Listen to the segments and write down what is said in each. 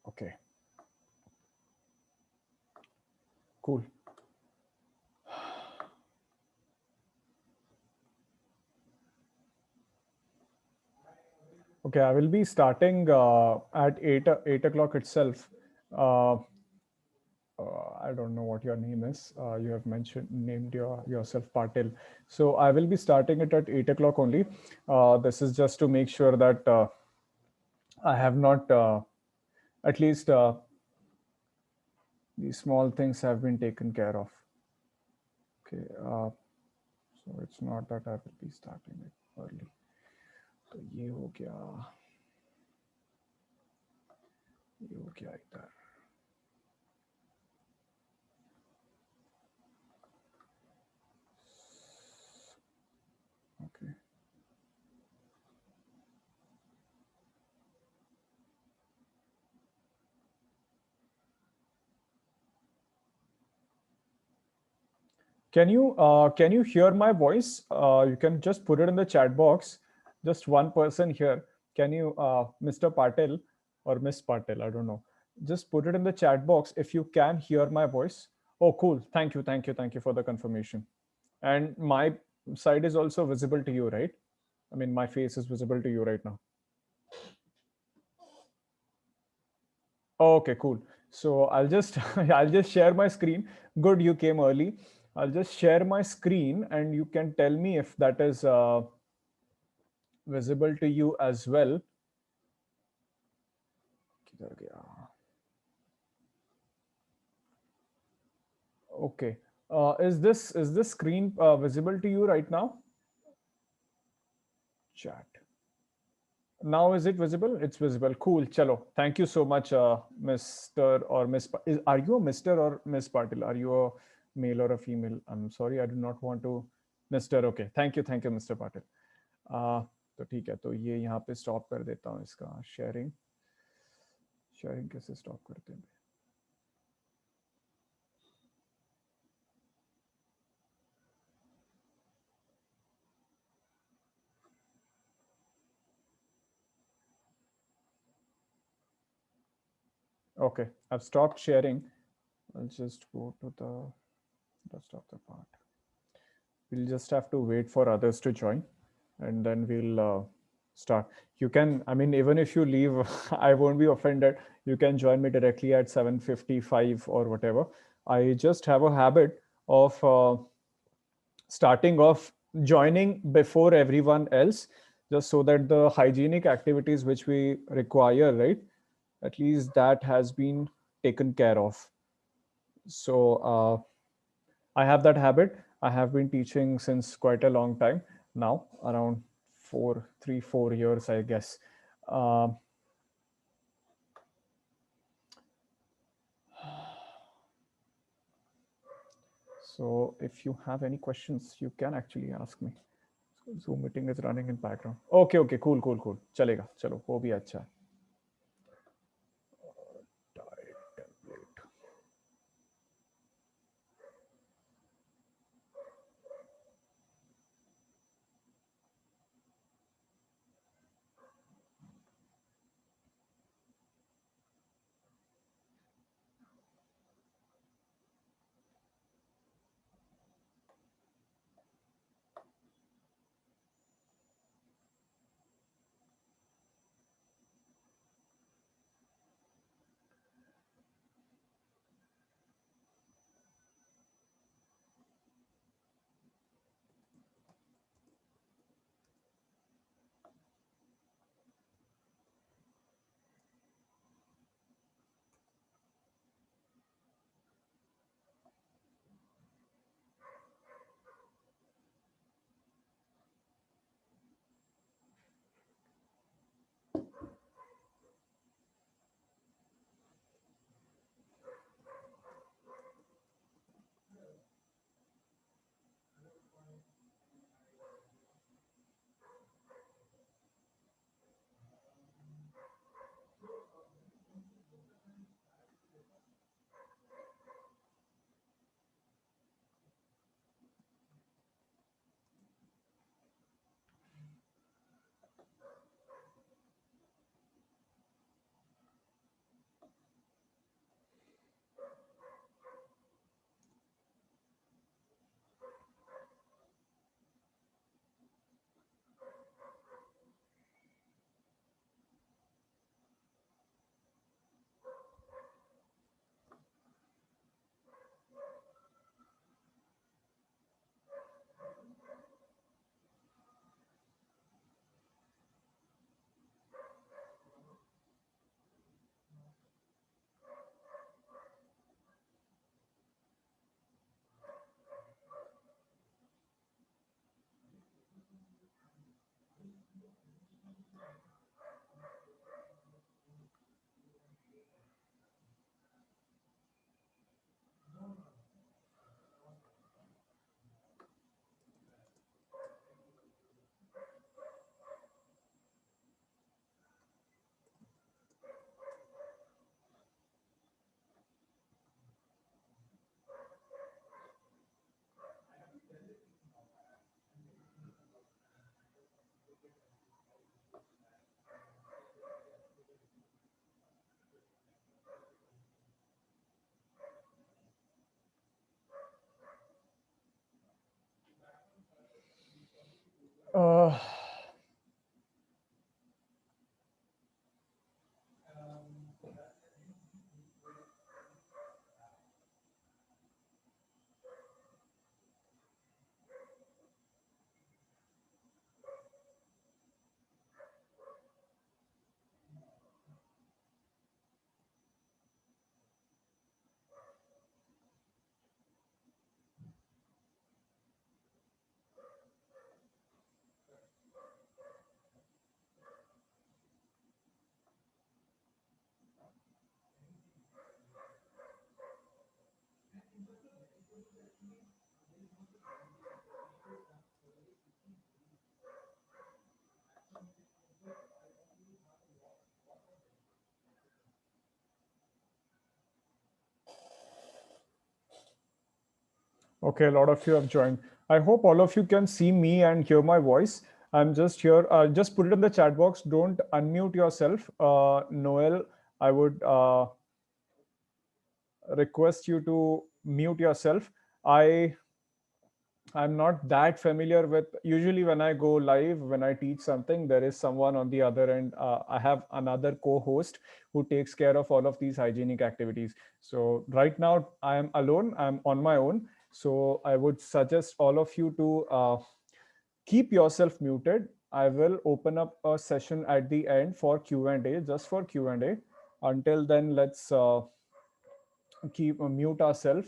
Okay, cool. Okay, I will be starting at 8 o'clock itself. Uh, I don't know what your name is. You have named yourself Patil. So I will be starting it at 8 o'clock only. This is just to make sure that I have not, at least these small things have been taken care of. Okay, so it's not that I will be starting it early. तो ये हो गया, ये हो गया इधर. Okay. Can you hear my voice? You can just put it in the chat box. Just one person here. Can you, Mr. Patel or Miss Patel? I don't know. Just put it in the chat box if you can hear my voice. Oh, cool. Thank you, thank you, thank you for the confirmation. And my side is also visible to you, right? I mean, my face is visible to you right now. Okay, cool. So I'll just I'll just share my screen. Good, you came early. I'll just share my screen and you can tell me if that is visible to you as well. किधर गया? Okay. Is this screen visible to you right now? Chat. Now is it visible? It's visible. Cool. Chalo. Thank you so much, Mr. or Miss. Are you a Mr. or Miss Patil? Are you a male or a female? I'm sorry, I do not want to. Mr. Okay. Thank you, Mr. Patil. तो ठीक है, तो ये यहाँ पे stop कर देता हूँ इसका शेयरिंग. शेयरिंग कैसे स्टॉप करते हैं? Okay, I've stopped sharing. I'll just go to the rest of the part. We'll just have to wait for others to join and then we'll start. You can, I mean, even if you leave, I won't be offended. You can join me directly at 7:55 or whatever. I just have a habit of starting off joining before everyone else, just so that the hygienic activities which we require, right, at least that has been taken care of. So I have that habit. I have been teaching since quite a long time now, around 4 3 4 years, I guess. um, so if you have any questions you can actually ask me. Zoom meeting is running in background. Okay, okay, cool. चलेगा, चलो वो भी अच्छा है. Template. Uh, Okay, a lot of you have joined. I hope all of you can see me and hear my voice. I'm just here. Just put it in the chat box. Don't unmute yourself. Noel, I would request you to mute yourself. I I'm not that familiar with. Usually, when I go live, when I teach something, there is someone on the other end. I have another co-host who takes care of all of these hygienic activities. So right now, I am alone. I'm on my own. So I would suggest all of you to keep yourself muted. I will open up a session at the end for Q&A, just for Q&A. Until then, let's keep mute ourselves.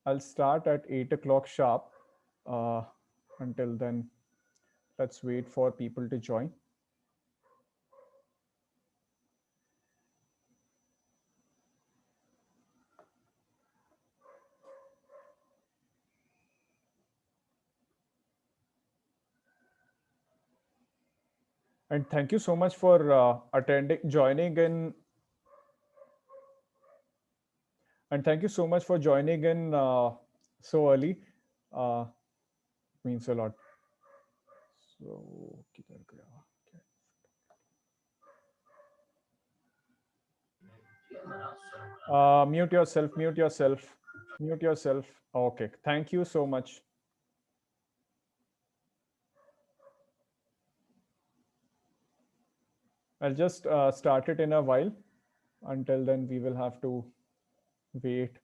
I'll start at 8 o'clock sharp. Uh, until then, let's wait for people to join. And thank you so much for joining in. And thank you so much for joining in so early. Uh, means a lot. So, किधर गया? Mute yourself, mute yourself, mute yourself. Okay, thank you so much. I'll just start it in a while. Until then, we will have to wait.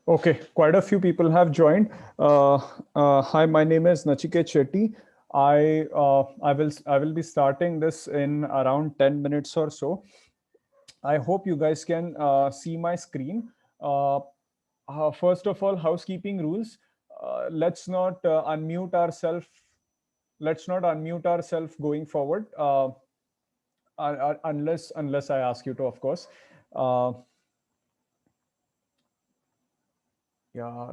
Okay, quite a few people have joined. Hi, my name is Nachiket Shetty. I will be starting this in around 10 minutes or so. I hope you guys can see my screen. Uh, First of all, housekeeping rules. Let's not unmute ourselves. Let's not unmute ourselves going forward, unless I ask you to, of course. Uh, yeah.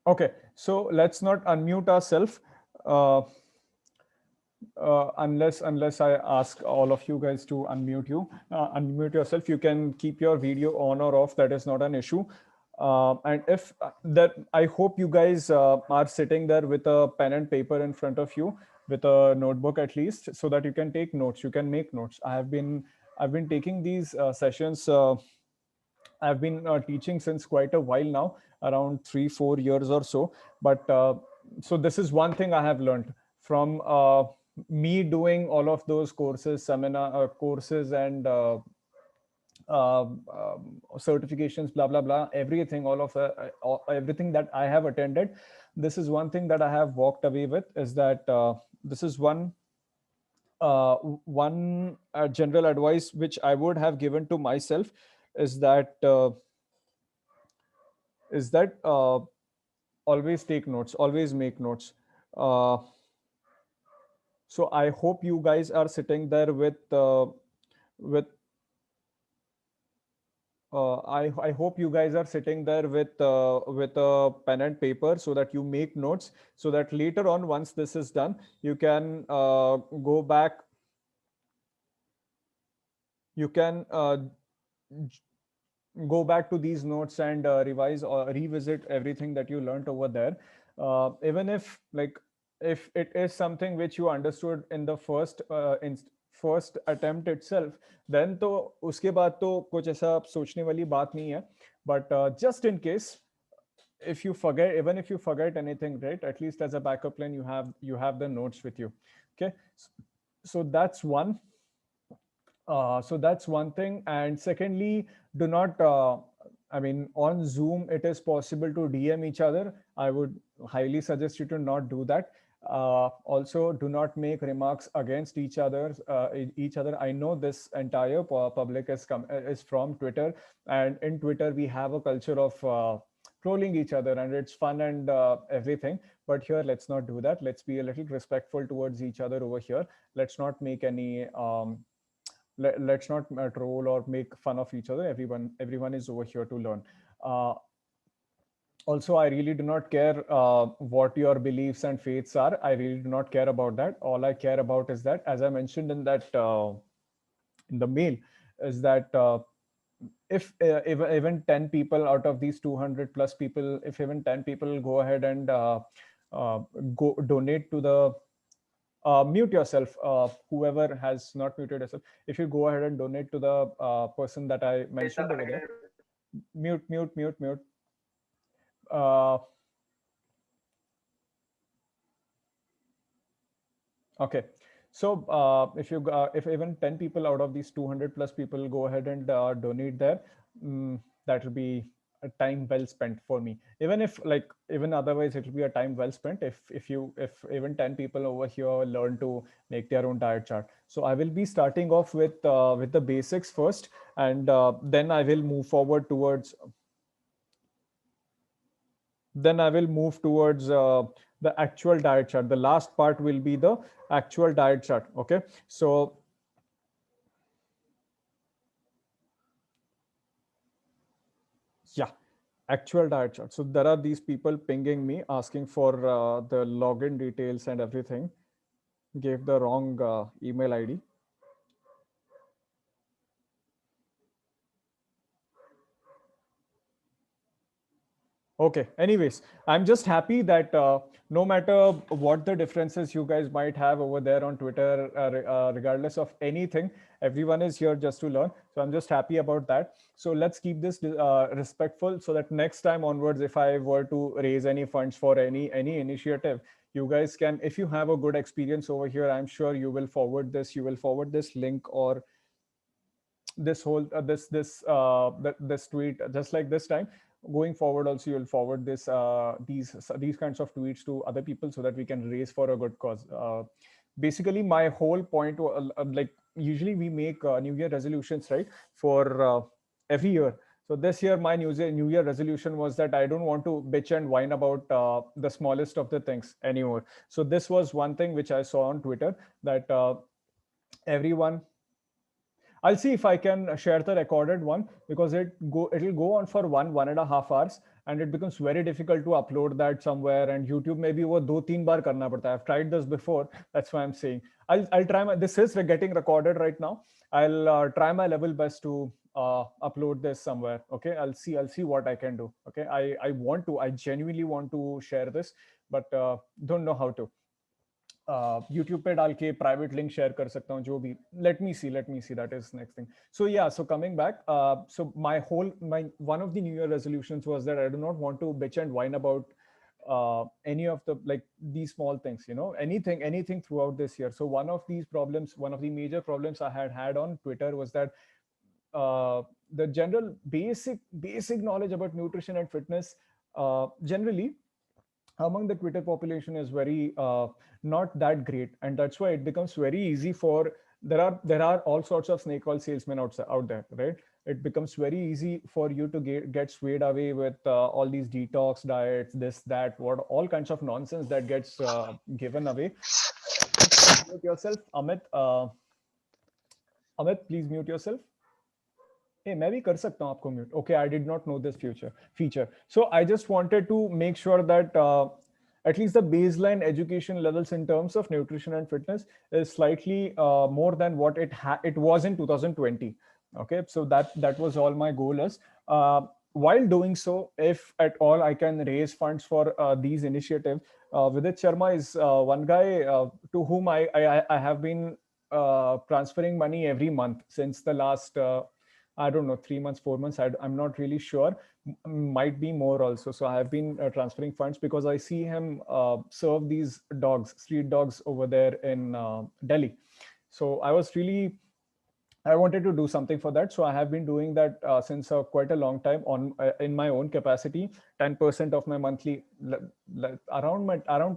Okay, so let's not unmute ourselves. Uh, unless I ask all of you guys to unmute yourself. You can keep your video on or off. That is not an issue. And if that, I hope you guys are sitting there with a pen and paper in front of you, with a notebook at least, so that you can take notes. You can make notes. I've been taking these sessions. I've been teaching since quite a while now, around 3 4 years or so. But so this is one thing I have learned from me doing all of those courses, seminar courses, and certifications, blah blah blah, everything, everything that I have attended. This is one thing that I have walked away with, is that this is one general advice which I would have given to myself, is that is that always take notes, always make notes. uh, so I hope you guys are sitting there with I hope you guys are sitting there with a pen and paper, so that you make notes, so that later on, once this is done, you can go back. You can go back to these notes and revise or revisit everything that you learned over there. Even if, like, if it is something which you understood in the first attempt itself, then तो उसके बाद तो कुछ ऐसा सोचने वाली बात नहीं है. But just in case, if you forget, even if you forget anything, right, at least as a backup plan, you have the notes with you. Okay, so that's one. So that's one thing. And secondly, do not, I mean, on Zoom, it is possible to DM each other. I would highly suggest you to not do that. Also, do not make remarks against each other. I know this entire public is from Twitter, and in Twitter we have a culture of trolling each other, and it's fun and everything. But here, let's not do that. Let's be a little respectful towards each other over here. Let's not make any let's not troll or make fun of each other. Everyone is over here to learn. uh, Also, I really do not care what your beliefs and faiths are. I really do not care about that. All I care about is that, as I mentioned in that in the mail, is that if even 10 people out of these 200 plus people, if even 10 people go ahead and uh, go donate to the mute yourself, whoever has not muted yourself. If you go ahead and donate to the person that I mentioned over there, mute. uh, okay, so if even 10 people out of these 200 plus people go ahead and donate there, that will be a time well spent for me. Even if, like, even otherwise, it will be a time well spent if even 10 people over here learn to make their own diet chart. So I will be starting off with the basics first, and then I will move forward towards then I will move towards the actual diet chart. The last part will be the actual diet chart. Okay, so yeah, actual diet chart. So there are these people pinging me, asking for the login details and everything. Gave the wrong email ID. Okay. Anyways, I'm just happy that no matter what the differences you guys might have over there on Twitter, regardless of anything, Everyone is here just to learn. So I'm just happy about that. So let's keep this respectful, so that next time onwards, if I were to raise any funds for any initiative, you guys can, if you have a good experience over here, I'm sure you will forward this, link, or this whole this tweet, just like this time. Going forward also, you'll forward these kinds of tweets to other people, so that we can raise for a good cause. Basically, my whole point, like, usually we make new year resolutions, right, for every year. So this year, my new year resolution was that I don't want to bitch and whine about the smallest of the things anymore. So this was one thing which I saw on Twitter, that everyone, I'll see if I can share the recorded one, because it'll go on for 1.5 hours, and it becomes very difficult to upload that somewhere. And YouTube maybe वो 2-3 बार करना पड़ता है. I've tried this before. That's why I'm saying I'll try my. This is getting recorded right now. I'll try my level best to upload this somewhere. Okay, I'll see what I can do. Okay, I genuinely want to share this, but don't know how to. YouTube पे डाल के private link share कर सकता हूँ, जो भी. Let me see that is next thing. So yeah, so coming back, so my one of the new year resolutions was that I do not want to bitch and whine about any of the, like, these small things, anything throughout this year. So one of the major problems I had on Twitter was that the general basic knowledge about nutrition and fitness generally among the Twitter population is very not that great, and that's why it becomes very easy for, there are all sorts of snake oil salesmen out there, right? It becomes very easy for you to get swayed away with all these detox diets, this, that, what, all kinds of nonsense that gets given away. Mute yourself, Amit. Amit, please mute yourself. Hey, मैं भी कर सकता हूँ आपको mute. Okay, I did not know this feature. So I just wanted to make sure that at least the baseline education levels in terms of nutrition and fitness is slightly more than what it was in 2020. Okay, so that was all my goal is. While doing so, if at all I can raise funds for these initiatives, Vidit Sharma is one guy to whom I have been transferring money every month since the last I don't know, 3 months, 4 months. I'm not really sure. Might be more also. So I have been transferring funds because I see him serve these street dogs over there in Delhi. So I wanted to do something for that. So I have been doing that since quite a long time in my own capacity. 10% of my monthly, around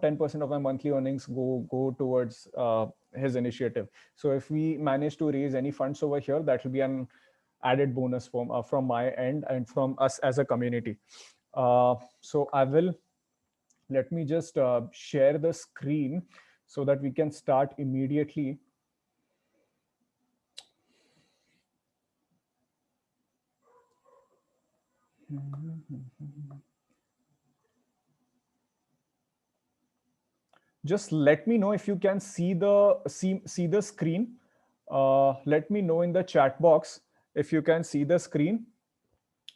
10% of my monthly earnings go towards his initiative. So if we manage to raise any funds over here, that will be an added bonus from my end and from us as a community. So let me just share the screen so that we can start immediately. Just let me know if you can see the screen. Let me know in the chat box if you can see the screen.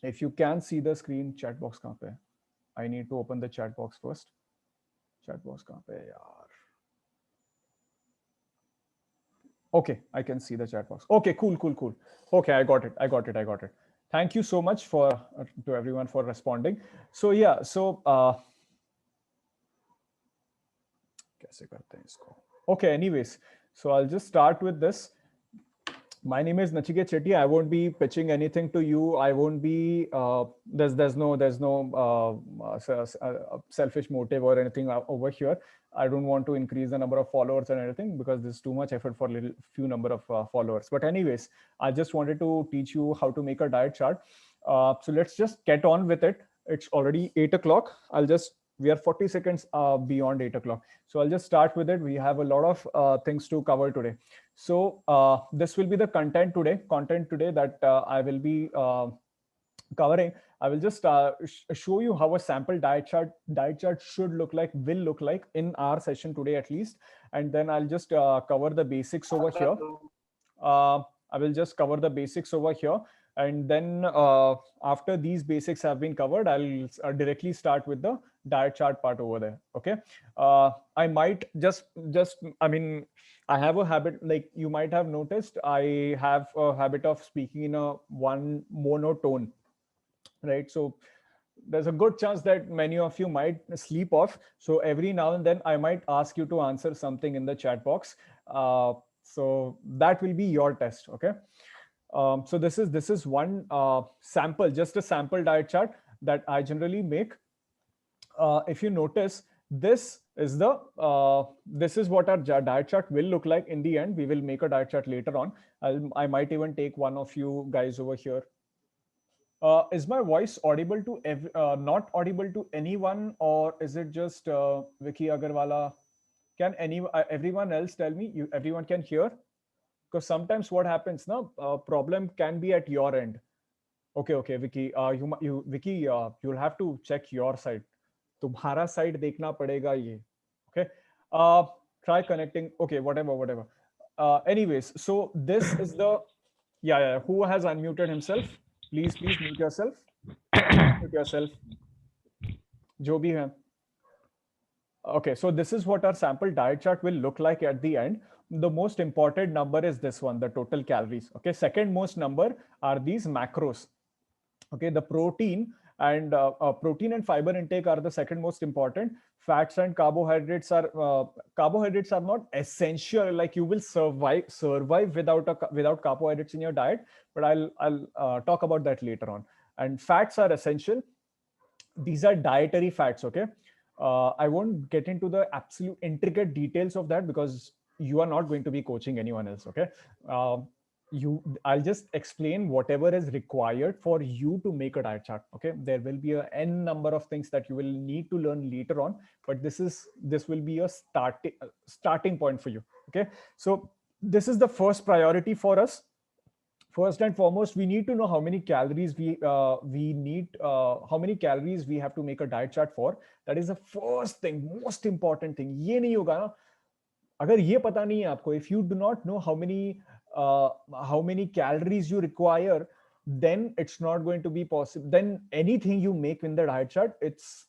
If you can see the screen, chat box kahan pe hai? I need to open the chat box first. Chat box kahan pe hai yaar? Okay, I can see the chat box. Okay, cool. Okay, I got it. Thank you so much to everyone for responding. So yeah, कैसे करते हैं इसको? Okay, anyways, so I'll just start with this. My name is Nachiket Chetty. I won't be pitching anything to you. I won't be there's no selfish motive or anything over here. I don't want to increase the number of followers and anything because there's too much effort for few number of followers. But anyways, I just wanted to teach you how to make a diet chart. So let's just get on with it. It's already 8 o'clock. We are 40 seconds beyond 8 o'clock. So I'll just start with it. We have a lot of things to cover today. So this will be the content today that I will be covering. I will just show you how a sample diet chart will look like in our session today at least. And then I'll just cover the basics over here. I will just cover the basics over here. And then after these basics have been covered, I'll directly start with the diet chart part over there. Okay. I might just I mean, I have a habit, like you might have noticed, I have a habit of speaking in a one monotone, right? So there's a good chance that many of you might sleep off. So every now and then I might ask you to answer something in the chat box. So that will be your test. Okay. So this is one sample, just a sample diet chart that I generally make. If you notice, this is what our diet chart will look like in the end. We will make a diet chart later on. I might even take one of you guys over here. Is my voice audible to not audible to anyone, or is it just Vicky Agarwala? Can everyone else tell me? Everyone can hear? Because sometimes what happens now, problem can be at your end. Okay, Vicky, Vicky, you'll have to check your side. तुम्हारा side देखना पड़ेगा ये. Okay. Uh, Try connecting. Okay, whatever. Anyways, so this is the, yeah. Who has unmuted himself? Please mute yourself. Unmute yourself. जो भी है. Okay, so this is what our sample diet chart will look like at the end. The most important number is this one, the total calories. Okay, second most number are these macros. Okay, the protein and fiber intake are the second most important. Fats and carbohydrates are not essential. Like you will survive without carbohydrates in your diet, but I'll talk about that later on. And fats are essential. These are dietary fats. Okay. I won't get into the absolute intricate details of that because you are not going to be coaching anyone else. Okay. I'll just explain whatever is required for you to make a diet chart. Okay. There will be a n number of things that you will need to learn later on, but this will be a starting point for you. Okay. So this is the first priority for us. First and foremost, we need to know how many calories we need, how many calories we have to make a diet chart for. That is the first thing, most important thing. ये नहीं होगा ना, अगर ये पता नहीं है आपको, if you do not know how many calories you require, then it's not going to be possible. Then anything you make in the diet chart, it's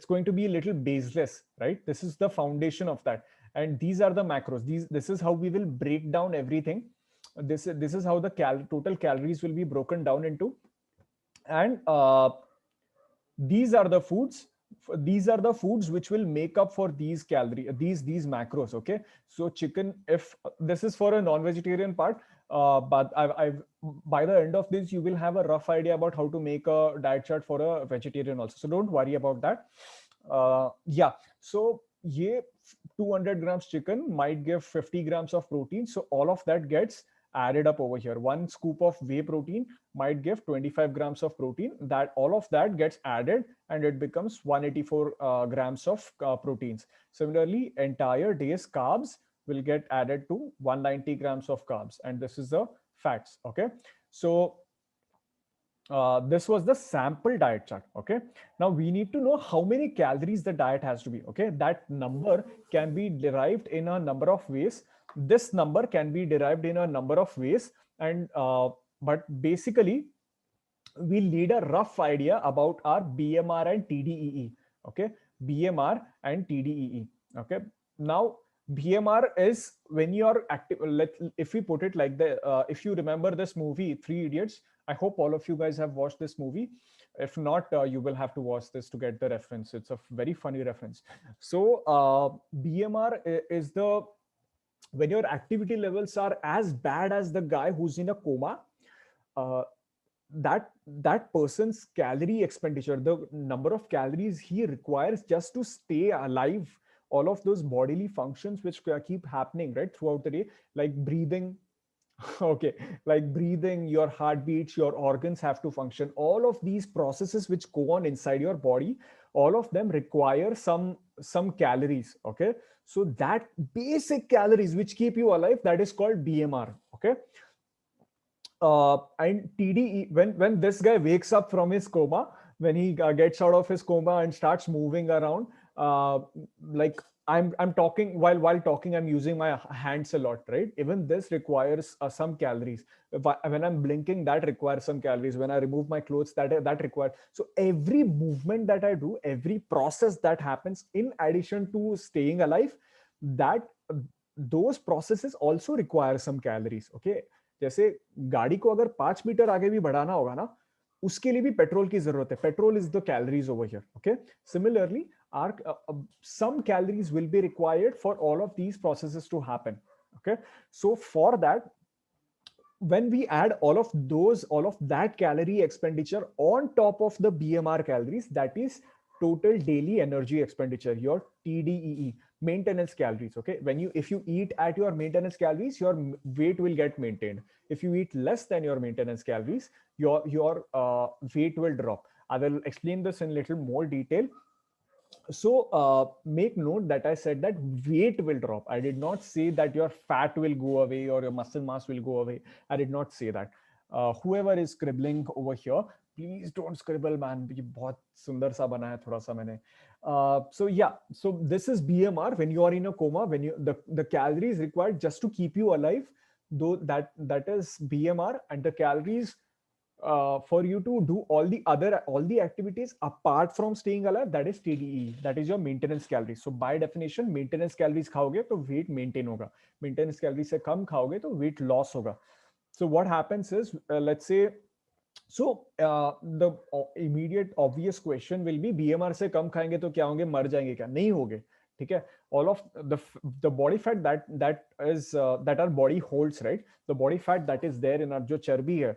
going to be a little baseless, right? This is the foundation of that, and these are the macros. This is how we will break down everything. This is how the total calories will be broken down into, and these are the foods which will make up for these these macros. Okay, so chicken, if this is for a non-vegetarian part, but I've by the end of this you will have a rough idea about how to make a diet chart for a vegetarian also, so don't worry about that. Yeah, so yeah, 200 grams chicken might give 50 grams of protein, so all of that gets added up over here. One scoop of whey protein might give 25 grams of protein. That all of that gets added and it becomes 184 grams of proteins. Similarly, entire day's carbs will get added to 190 grams of carbs, and this is the fats. Okay, so this was the sample diet chart. Okay, now we need to know how many calories the diet has to be. Okay, that number can be derived in a number of ways. This number can be derived in a number of ways, and but basically we'll need a rough idea about our BMR and TDEE. Okay, BMR and TDEE. Okay, now BMR is when you're active. If we put it like if you remember this movie Three Idiots, I hope all of you guys have watched this movie. If not, you will have to watch this to get the reference. It's a very funny reference. So BMR is the when your activity levels are as bad as the guy who's in a coma. That person's calorie expenditure, the number of calories he requires just to stay alive, all of those bodily functions which keep happening right throughout the day, like breathing. Okay, like breathing, your heartbeats, your organs have to function. All of these processes which go on inside your body, all of them require some calories. Okay, so that basic calories which keep you alive, that is called BMR. Okay, and TDE, when this guy wakes up from his coma, when he gets out of his coma and starts moving around, uh, like I'm talking, while talking I'm using my hands a lot, right? Even this requires some calories. When I'm blinking, that requires some calories. When I remove my clothes, that requires. So every movement that I do, every process that happens in addition to staying alive, that those processes also require some calories. Okay, जैसे गाड़ी को अगर 5 metre आगे भी बढ़ाना होगा ना, उसके लिए भी पेट्रोल की जरूरत है. Petrol is the calories over here. Okay, similarly our some calories will be required for all of these processes to happen. Okay, so for that, when we add all of that calorie expenditure on top of the BMR calories, that is total daily energy expenditure, your TDEE, maintenance calories. Okay, when you if you eat at your maintenance calories, your weight will get maintained. If you eat less than your maintenance calories, your weight will drop. I will explain this in little more detail. So make note that I said that weight will drop. I did not say that your fat will go away or your muscle mass will go away. I did not say that. Whoever is scribbling over here, please don't scribble, man. ये बहुत सुंदर सा बना है थोड़ा सा मैंने. So yeah, so this is BMR. When you are in a coma, when you the calories required just to keep you alive, though that is BMR, and the calories for you to do all the activities apart from staying alive, that is TDE, that is your maintenance calories. So by definition, maintenance calories खाओगे तो weight maintain होगा. Maintenance calories से कम खाओगे तो weight loss होगा. So what happens is, let's say, so the immediate obvious question will be, BMR से कम खाएंगे तो क्या होंगे, मर जाएंगे क्या? नहीं होगे. ठीक है. All of the body fat that is that our body holds, right? The body fat that is there in our जो चर्बी है,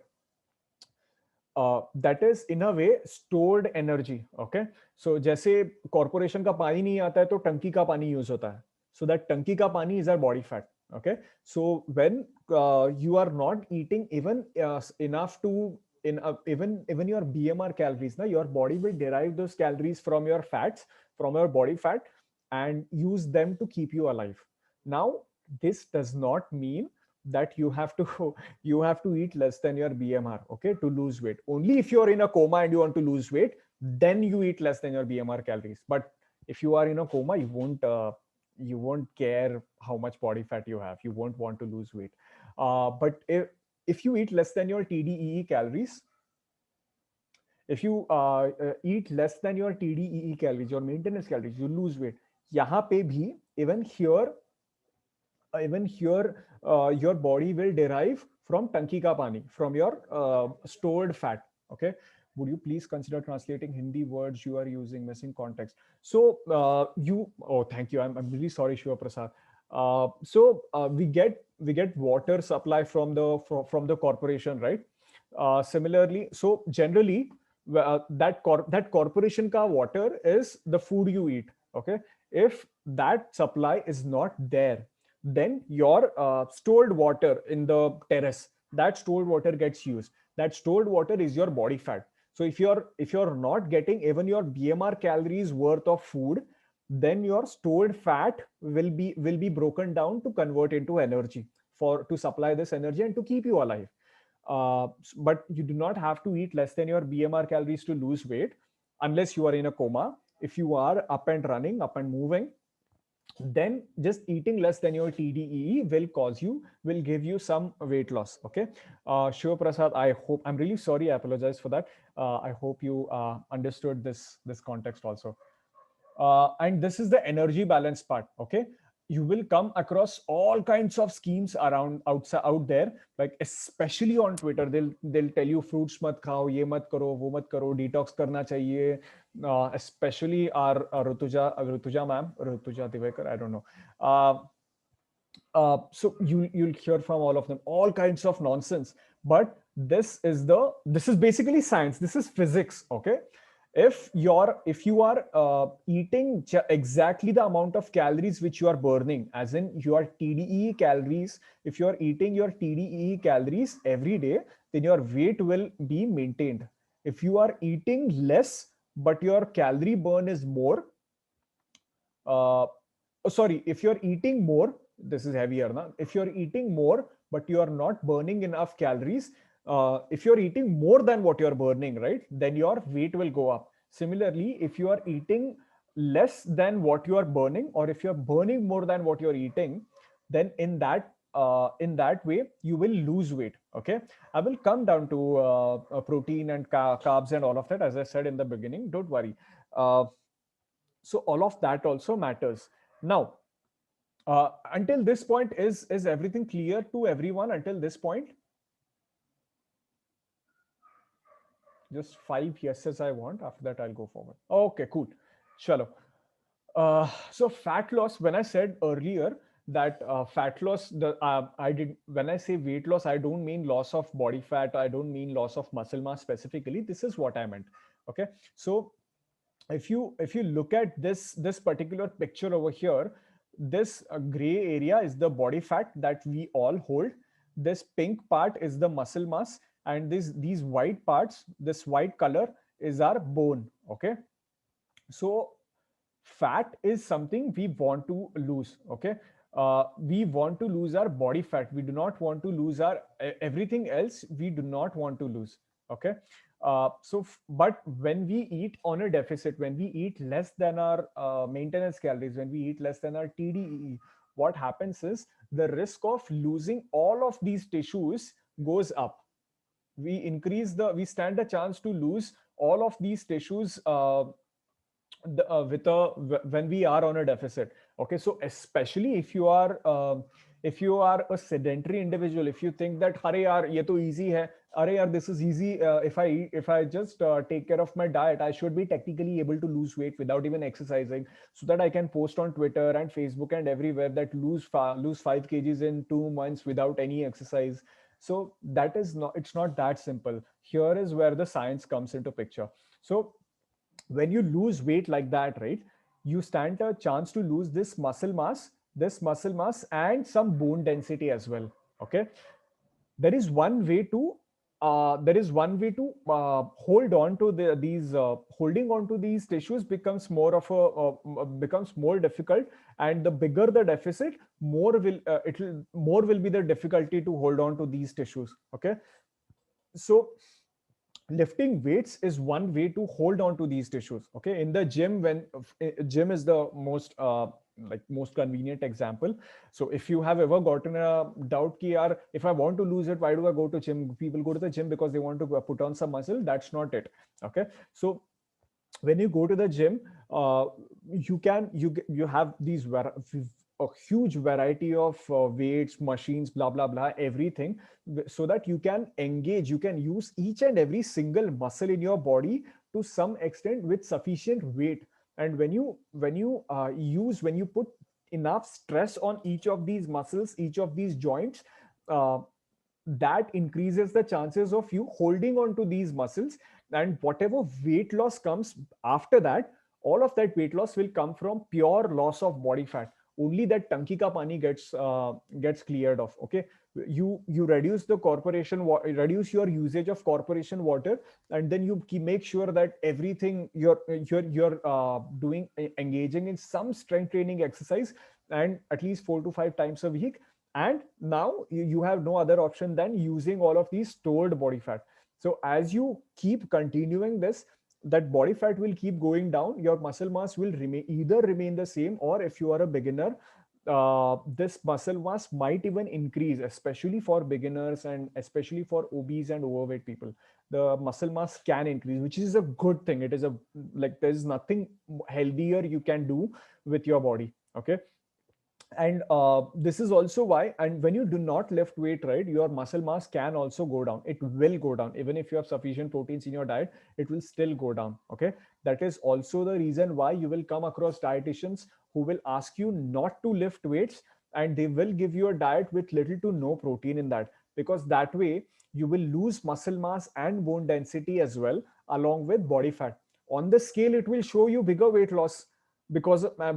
that is in a way stored energy. Okay, so जैसे कॉर्पोरेशन का पानी नहीं आता है तो टंकी का पानी यूज होता है. So that टंकी का पानी is our body fat. Okay, so when you are not eating even enough to even your BMR calories, na, your body will derive those calories from your fats, from your body fat, and use them to keep you alive. Now this does not mean that you have to you have to eat less than your BMR, okay, to lose weight. Only if you're in a coma and you want to lose weight, then you eat less than your BMR calories. But if you are in a coma, you won't care how much body fat you have. You won't want to lose weight. But if you eat less than your TDEE calories, if you eat less than your TDEE calories, your maintenance calories, you lose weight. यहाँ पे भी even here your body will derive from tanki ka pani, from your stored fat. Okay, would you please consider translating Hindi words you are using, missing context? So oh, thank you. I'm really sorry, Shiva Prasad. So we get water supply from the corporation, right? Similarly, so generally that corporation ka water is the food you eat. Okay, if that supply is not there, then your stored water in the terrace, that stored water gets used. That stored water is your body fat. So if you're not getting even your BMR calories worth of food, then your stored fat will be broken down to convert into energy, for to supply this energy and to keep you alive. But you do not have to eat less than your BMR calories to lose weight, unless you are in a coma. If you are up and running, up and moving, then just eating less than your TDEE will give you some weight loss. Okay, Shiva Prasad, I hope, I'm really sorry, I apologize for that. I hope you understood this context also. And this is the energy balance part. Okay, you will come across all kinds of schemes around outside out there, like especially on Twitter. They'll tell you fruits mat khao, ye mat karo, wo mat karo, detox karna chahiye. Especially our Rutuja ma'am, Rutuja Divekar, I don't know. So you'll hear from all of them all kinds of nonsense. But this is basically science. This is physics. Okay, if you are eating exactly the amount of calories which you are burning, as in your TDE calories, if you are eating your TDE calories every day, then your weight will be maintained. If you are eating less but your calorie burn is more, sorry, if you're eating more, this is heavier now. If you're eating more but you are not burning enough calories, if you're eating more than what you're burning, right, then your weight will go up. Similarly, if you are eating less than what you are burning, or if you're burning more than what you're eating, then in that way you will lose weight. Okay, I will come down to protein and carbs and all of that, as I said in the beginning. Don't worry. uh, so all of that also matters. Now, until this point, is everything clear to everyone until this point? Just 5 yeses I want. After that, I'll go forward. Okay, cool. Chalo. So fat loss, when I said earlier that fat loss, I did, when I say weight loss, I don't mean loss of body fat. I don't mean loss of muscle mass specifically. This is what I meant. Okay. So if you look at this particular picture over here, this gray area is the body fat that we all hold. This pink part is the muscle mass, and these white parts, this white color, is our bone. Okay, so fat is something we want to lose. Okay, we want to lose our body fat. We do not want to lose our everything else. We do not want to lose. Okay, but when we eat on a deficit, when we eat less than our maintenance calories, when we eat less than our TDEE, what happens is the risk of losing all of these tissues goes up. We stand a chance to lose all of these tissues when we are on a deficit. Okay, so especially if you are a sedentary individual, if you think that अरे यार ये तो easy है, अरे यार this is easy, if I just take care of my diet, I should be technically able to lose weight without even exercising, so that I can post on Twitter and Facebook and everywhere that lose 5 kgs in 2 months without any exercise. So that is not, it's not that simple. Here is where the science comes into picture. So when you lose weight like that, right, you stand a chance to lose this muscle mass and some bone density as well. Okay, there is one way to hold on to these holding on to these tissues becomes more of a becomes more difficult, and the bigger the deficit, more will be the difficulty to hold on to these tissues. Okay, so lifting weights is one way to hold on to these tissues. Okay, in the gym, when gym is the most convenient example. So if you have ever gotten a doubt ki yaar, if I want to lose it, why do I go to gym? People go to the gym because they want to put on some muscle. That's not it. Okay, so when you go to the gym, you have a huge variety of weights, machines, blah blah blah, everything, so that you can engage, you can use each and every single muscle in your body to some extent with sufficient weight. And when you put enough stress on each of these muscles, each of these joints, uh, that increases the chances of you holding on to these muscles. And whatever weight loss comes after that, all of that weight loss will come from pure loss of body fat. Only that tanki ka pani gets cleared off. Okay, you reduce the reduce your usage of corporation water, and then you make sure that everything you're doing, engaging in some strength training exercise, and at least 4 to 5 times a week. And now you have no other option than using all of these stored body fat. So as you keep continuing this, that body fat will keep going down, your muscle mass will remain the same, or if you are a beginner, this muscle mass might even increase, especially for beginners and especially for obese and overweight people. The muscle mass can increase, which is a good thing. It is a, like, there's nothing healthier you can do with your body. Okay, and this is also why, and when you do not lift weight, right, your muscle mass can also go down. It will go down even if you have sufficient proteins in your diet. It will still go down. Okay, that is also the reason why you will come across dietitians who will ask you not to lift weights, and they will give you a diet with little to no protein in that, because that way you will lose muscle mass and bone density as well, along with body fat. On the scale, it will show you bigger weight loss, because a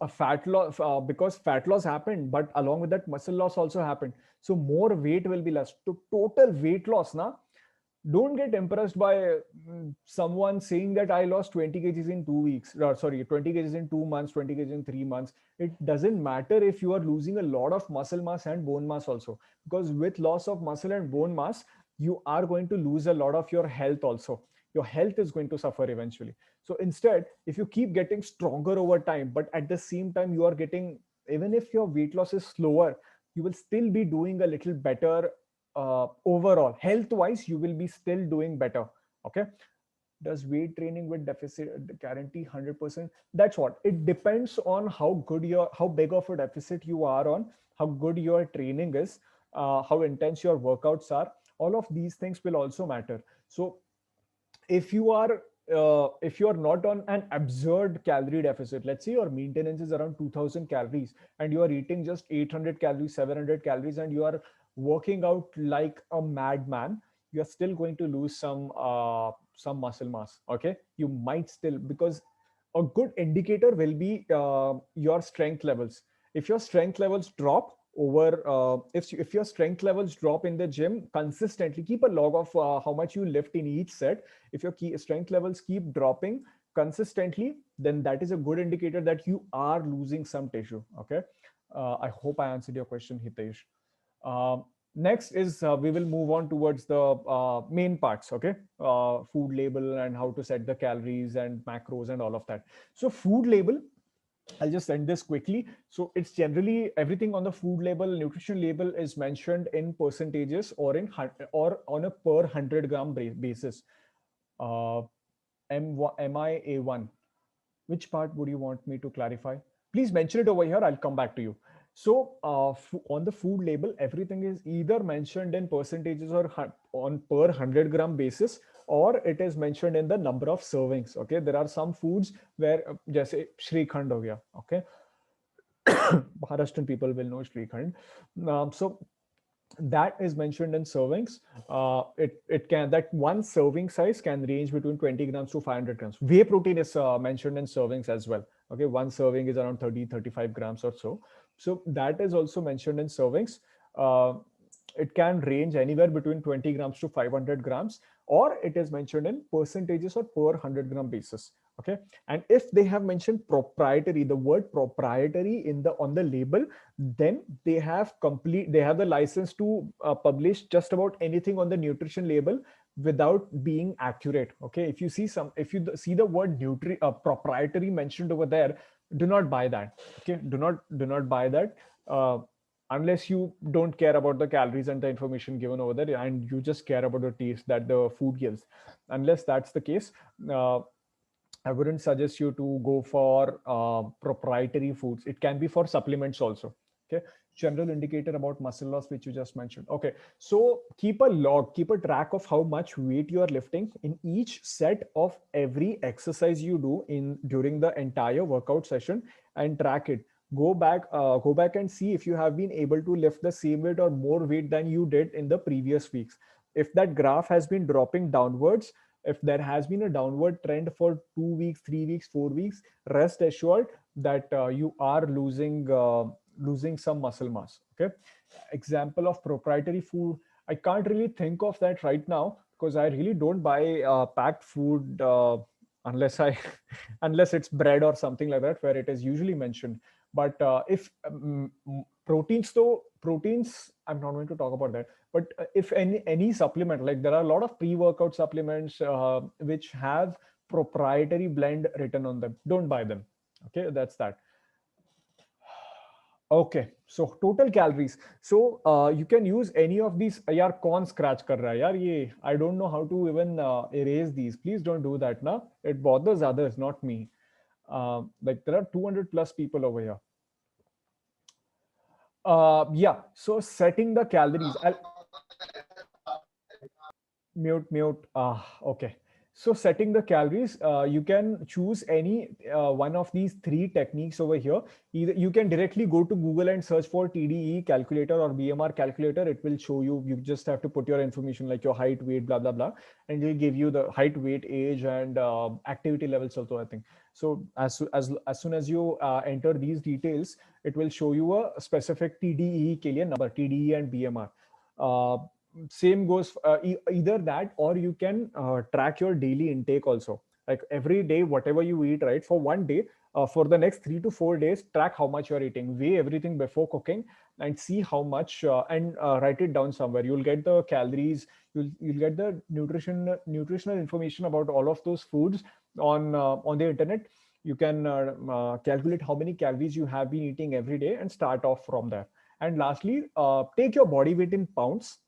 fat loss because fat loss happened, but along with that muscle loss also happened. So more weight will be lost. To total weight loss now, don't get impressed by someone saying that I lost 20 kgs in 2 weeks, sorry, 20 kgs in 2 months, 20 kgs in 3 months. It doesn't matter if you are losing a lot of muscle mass and bone mass also, because with loss of muscle and bone mass, you are going to lose a lot of your health also. your health is going to suffer eventually. So instead, if you keep getting stronger over time, but at the same time you are getting, even if your weight loss is slower, you will still be doing a little better. Overall health wise, you will be still doing better. Okay. Does weight training with deficit guarantee 100%? That's what it depends on how big of a deficit you are on, how good your training is, how intense your workouts are. All of these things will also matter. So if you are, if you are not on an absurd calorie deficit, let's say your maintenance is around 2000 calories and you are eating just 800 calories, 700 calories, and you are working out like a madman, you are still going to lose some muscle mass. Okay, you might still, because a good indicator will be your strength levels. If your strength levels drop over, if your strength levels drop in the gym consistently, keep a log of how much you lift in each set. If your strength levels keep dropping consistently, then that is a good indicator that you are losing some tissue. Okay. I hope I answered your question, Hitesh. um, Next is, we will move on towards the main parts. Okay. Food label and how to set the calories and macros and all of that. So food label, I'll just end this quickly. So it's generally everything on the food label, nutrition label is mentioned in percentages or or on a per 100 gram basis. Uh, MIA1. Which part would you want me to clarify? Please mention it over here. I'll come back to you. So on the food label, everything is either mentioned in percentages or on per 100 gram basis, or it is mentioned in the number of servings. Okay, there are some foods where, जैसे श्रीखंड हो गया. Okay, Maharashtrian people will know shrikhand. So that is mentioned in servings. It can, that one serving size can range between 20 grams to 500 grams. Whey protein is mentioned in servings as well. Okay, one serving is around 35 grams or so. So that is also mentioned in servings. uh, it can range anywhere between 20 grams to 500 grams, or it is mentioned in percentages or per 100 gram basis. Okay. And if they have mentioned proprietary, the word proprietary in the on the label, then they have the license to publish just about anything on the nutrition label without being accurate. Okay. If you see the word proprietary mentioned over there, do not buy that. Okay. Do not buy that. uh, unless you don't care about the calories and the information given over there, and you just care about the taste that the food gives. Unless that's the case, uh, I wouldn't suggest you to go for proprietary foods. It can be for supplements also. Okay. General indicator about muscle loss, which you just mentioned. Okay. So keep a log, keep a track of how much weight you are lifting in each set of every exercise you do in during the entire workout session, and track it. Go back and see if you have been able to lift the same weight or more weight than you did in the previous weeks. If that graph has been dropping downwards, if there has been a downward trend for 2 weeks, 3 weeks, 4 weeks, rest assured that you are losing some muscle mass. Okay. Example of proprietary food, I can't really think of that right now because I really don't buy packed food unless I unless it's bread or something like that, where it is usually mentioned. But if proteins, though proteins, I'm not going to talk about that. But if any supplement, like there are a lot of pre-workout supplements which have proprietary blend written on them, don't buy them. Okay, that's that. Okay, so total calories. So you can use any of these. यार कौन scratch कर रहा है यार ये? I don't know how to even erase these. Please don't do that now. It bothers others, not me. Like there are 200 plus people over here. Yeah. So setting the calories. I'll mute. Okay. So setting the calories, you can choose any one of these three techniques over here. Either you can directly go to Google and search for TDE calculator or BMR calculator. It will show you. You just have to put your information like your height, weight, blah blah blah, and it'll give you the height, weight, age, and activity levels also, I think. So as soon as you enter these details, it will show you a specific TDE के लिए number, TDE and BMR. Same goes, either that, or you can track your daily intake also. Like every day, whatever you eat, right, for one day, for the next 3 to 4 days, track how much you're eating, weigh everything before cooking, and see how much, and write it down somewhere. You'll get the calories, you'll get the nutritional information about all of those foods on the internet. You can calculate how many calories you have been eating every day and start off from there. And lastly, take your body weight in pounds.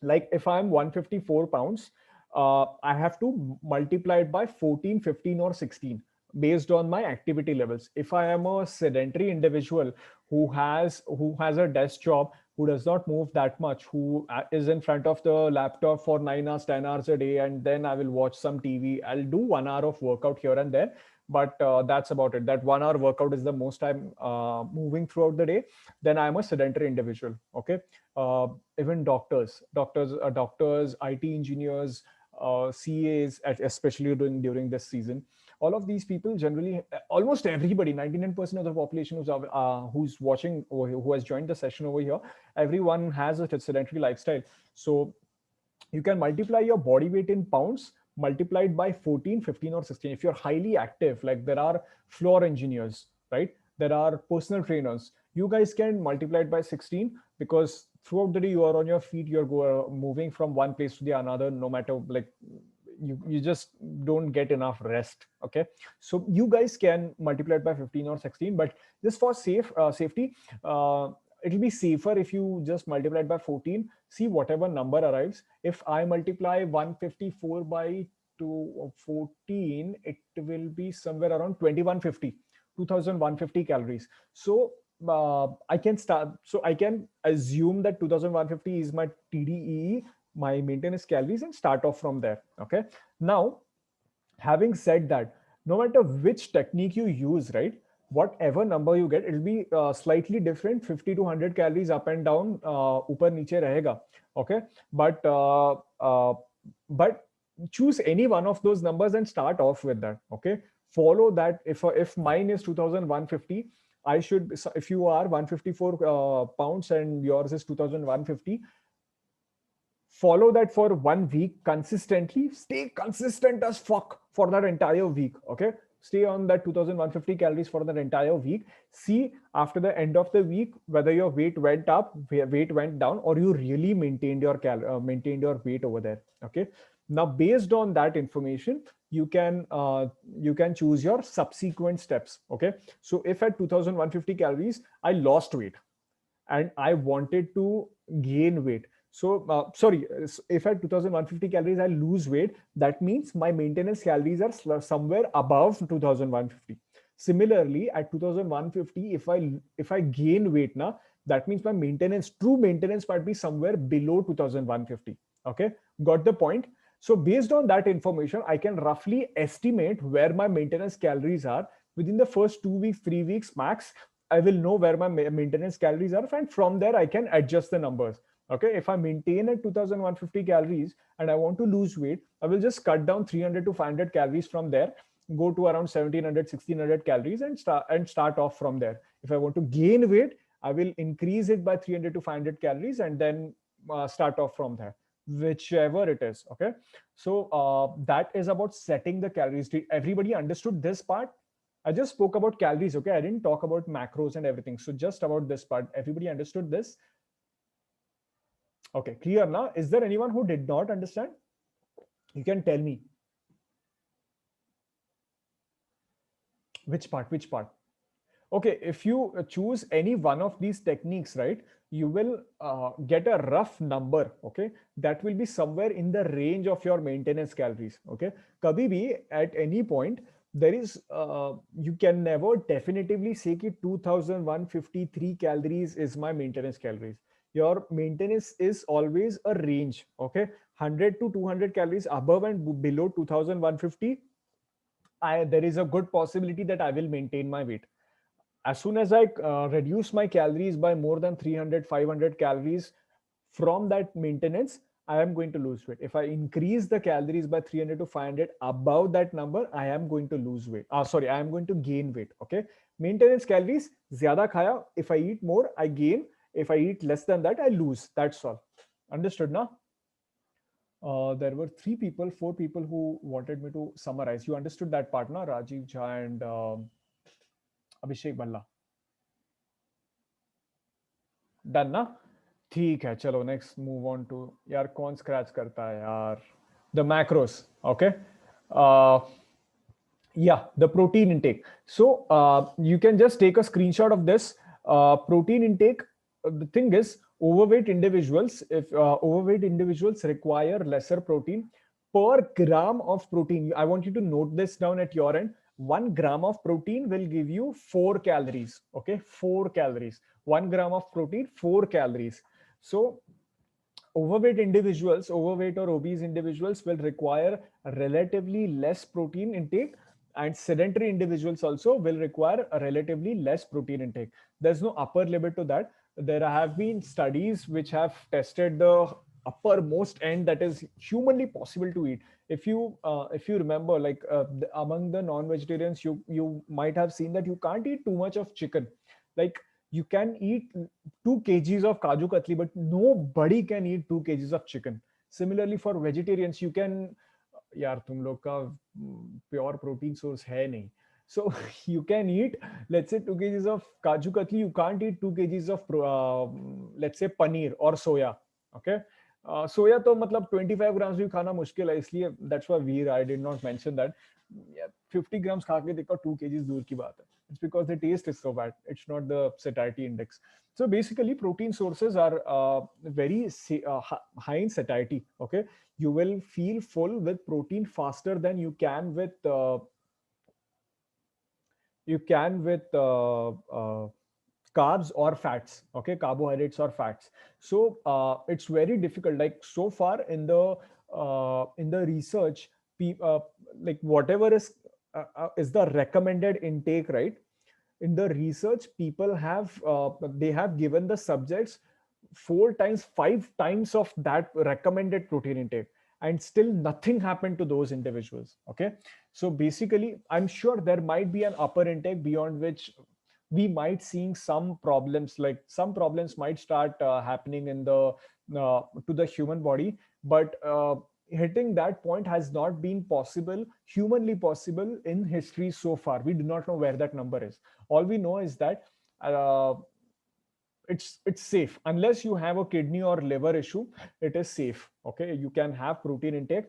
Like if I'm 154 pounds, I have to multiply it by 14, 15, or 16 based on my activity levels. If I am a sedentary individual who has a desk job, who does not move that much, who is in front of the laptop for 9 hours, 10 hours a day, and then I will watch some TV, I'll do 1 hour of workout here and there, but that's about it. That 1 hour workout is the most I'm moving throughout the day. Then I'm a sedentary individual. Okay. uh, Even doctors, IT engineers, CAs, especially during this season. All of these people generally, almost everybody, 99% of the population who's watching or who has joined the session over here, everyone has a sedentary lifestyle. So you can multiply your body weight in pounds multiplied by 14, 15, or 16. If you're highly active, like there are floor engineers, right, there are personal trainers, you guys can multiply it by 16, because throughout the day you are on your feet, moving from one place to the another, no matter, like, you just don't get enough rest. Okay, so you guys can multiply it by 15 or 16, but just for safety, it'll be safer if you just multiply it by 14. See whatever number arrives. If I multiply 154 by 14, it will be somewhere around 2150, 2150 calories. So I can assume that 2150 is my TDEE, my maintenance calories, and start off from there. Okay. Now, having said that, no matter which technique you use, right, whatever number you get, it'll be slightly different, 50 to 100 calories up and down, upar niche rahega. Okay. But uh, uh, but choose any one of those numbers and start off with that. Okay. Follow that. If mine is 2150, I should, so if you are 154 pounds and yours is 2150, follow that for 1 week consistently. Stay consistent as fuck for that entire week. Okay. Stay on that 2150 calories for that entire week. See after the end of the week whether your weight went up, weight went down, or you really maintained your weight over there. Okay. Now based on that information, you can choose your subsequent steps. Okay. So if at 2150 calories I lost weight and I wanted to gain weight. So, sorry, if at 2150 calories I lose weight, that means my maintenance calories are somewhere above 2150. Similarly, at 2150, if I gain weight now, that means my true maintenance might be somewhere below 2150. Okay, got the point? So based on that information, I can roughly estimate where my maintenance calories are within the first 2 weeks, 3 weeks max. I will know where my maintenance calories are, and from there I can adjust the numbers. Okay, if I maintain at 2150 calories and I want to lose weight, I will just cut down 300 to 500 calories from there, go to around 1700, 1600 calories, and start off from there. If I want to gain weight, I will increase it by 300 to 500 calories and then start off from there, whichever it is. Okay, so that is about setting the calories. Did everybody understood this part? I just spoke about calories. Okay, I didn't talk about macros and everything. So just about this part, everybody understood this? Okay, clear now. Is there anyone who did not understand? You can tell me. Which part? Which part? Okay, if you choose any one of these techniques, right, you will get a rough number. Okay, that will be somewhere in the range of your maintenance calories. Okay, kabhi bhi at any point there is you can never definitively say that 2153 calories is my maintenance calories. Your maintenance is always a range. Okay, 100 to 200 calories above and below 2150, there is a good possibility that I will maintain my weight. As soon as I reduce my calories by more than 300, 500 calories from that maintenance, I am going to lose weight. If I increase the calories by 300 to 500 above that number, I am going to lose weight. Sorry, I am going to gain weight. Okay. Maintenance calories, zyada khaya. If I eat more, I gain. If I eat less than that, I lose. That's all. Understood now? There were three people, four people who wanted me to summarize. You understood that part, na? Rajiv Jha and Abhishek Bhalla. Done ना? ठीक है, चलो next move on to यार कौन scratch करता है यार? The macros, okay? Uh, yeah, the protein intake. So you can just take a screenshot of this protein intake. The thing is, overweight individuals, if overweight individuals require lesser protein per gram of protein. I want you to note this down at your end. 1 gram of protein will give you 4 calories. Okay, 4 calories. 1 gram of protein, 4 calories. So overweight or obese individuals will require relatively less protein intake, and sedentary individuals also will require a relatively less protein intake. There's no upper limit to that. There have been studies which have tested the uppermost end that is humanly possible to eat. If you remember, like among the non-vegetarians, you might have seen that you can't eat too much of chicken. Like you can eat 2 kgs of kaju katli, but nobody can eat 2 kgs of chicken. Similarly, for vegetarians, you can, यार तुम लोग का pure protein source है नहीं. So you can eat, let's say, 2 kgs of kaju katli. You can't eat 2 kgs of, let's say, paneer or soya. Okay. सोया तो मतलब 25 grams भी खाना मुश्किल है, इसलिए that's why I did not mention that. 50 grams खा के देखो, 2 kgs दूर की बात है. It's because the taste is so bad. It's not the satiety index. So basically, protein sources are very high in satiety. Okay, you will feel full with protein faster than you can with carbs or fats. Okay, carbohydrates or fats. So it's very difficult. Like so far in the research, like whatever is the recommended intake, right? In the research, people have they have given the subjects 4 times, 5 times of that recommended protein intake, and still nothing happened to those individuals. Okay, so basically, I'm sure there might be an upper intake beyond which we might seeing some problems. Like some problems might start happening in the to the human body, but hitting that point has not been possible, humanly possible, in history so far. We do not know where that number is. All we know is that uh, it's safe. Unless you have a kidney or liver issue, it is safe. Okay, you can have protein intake.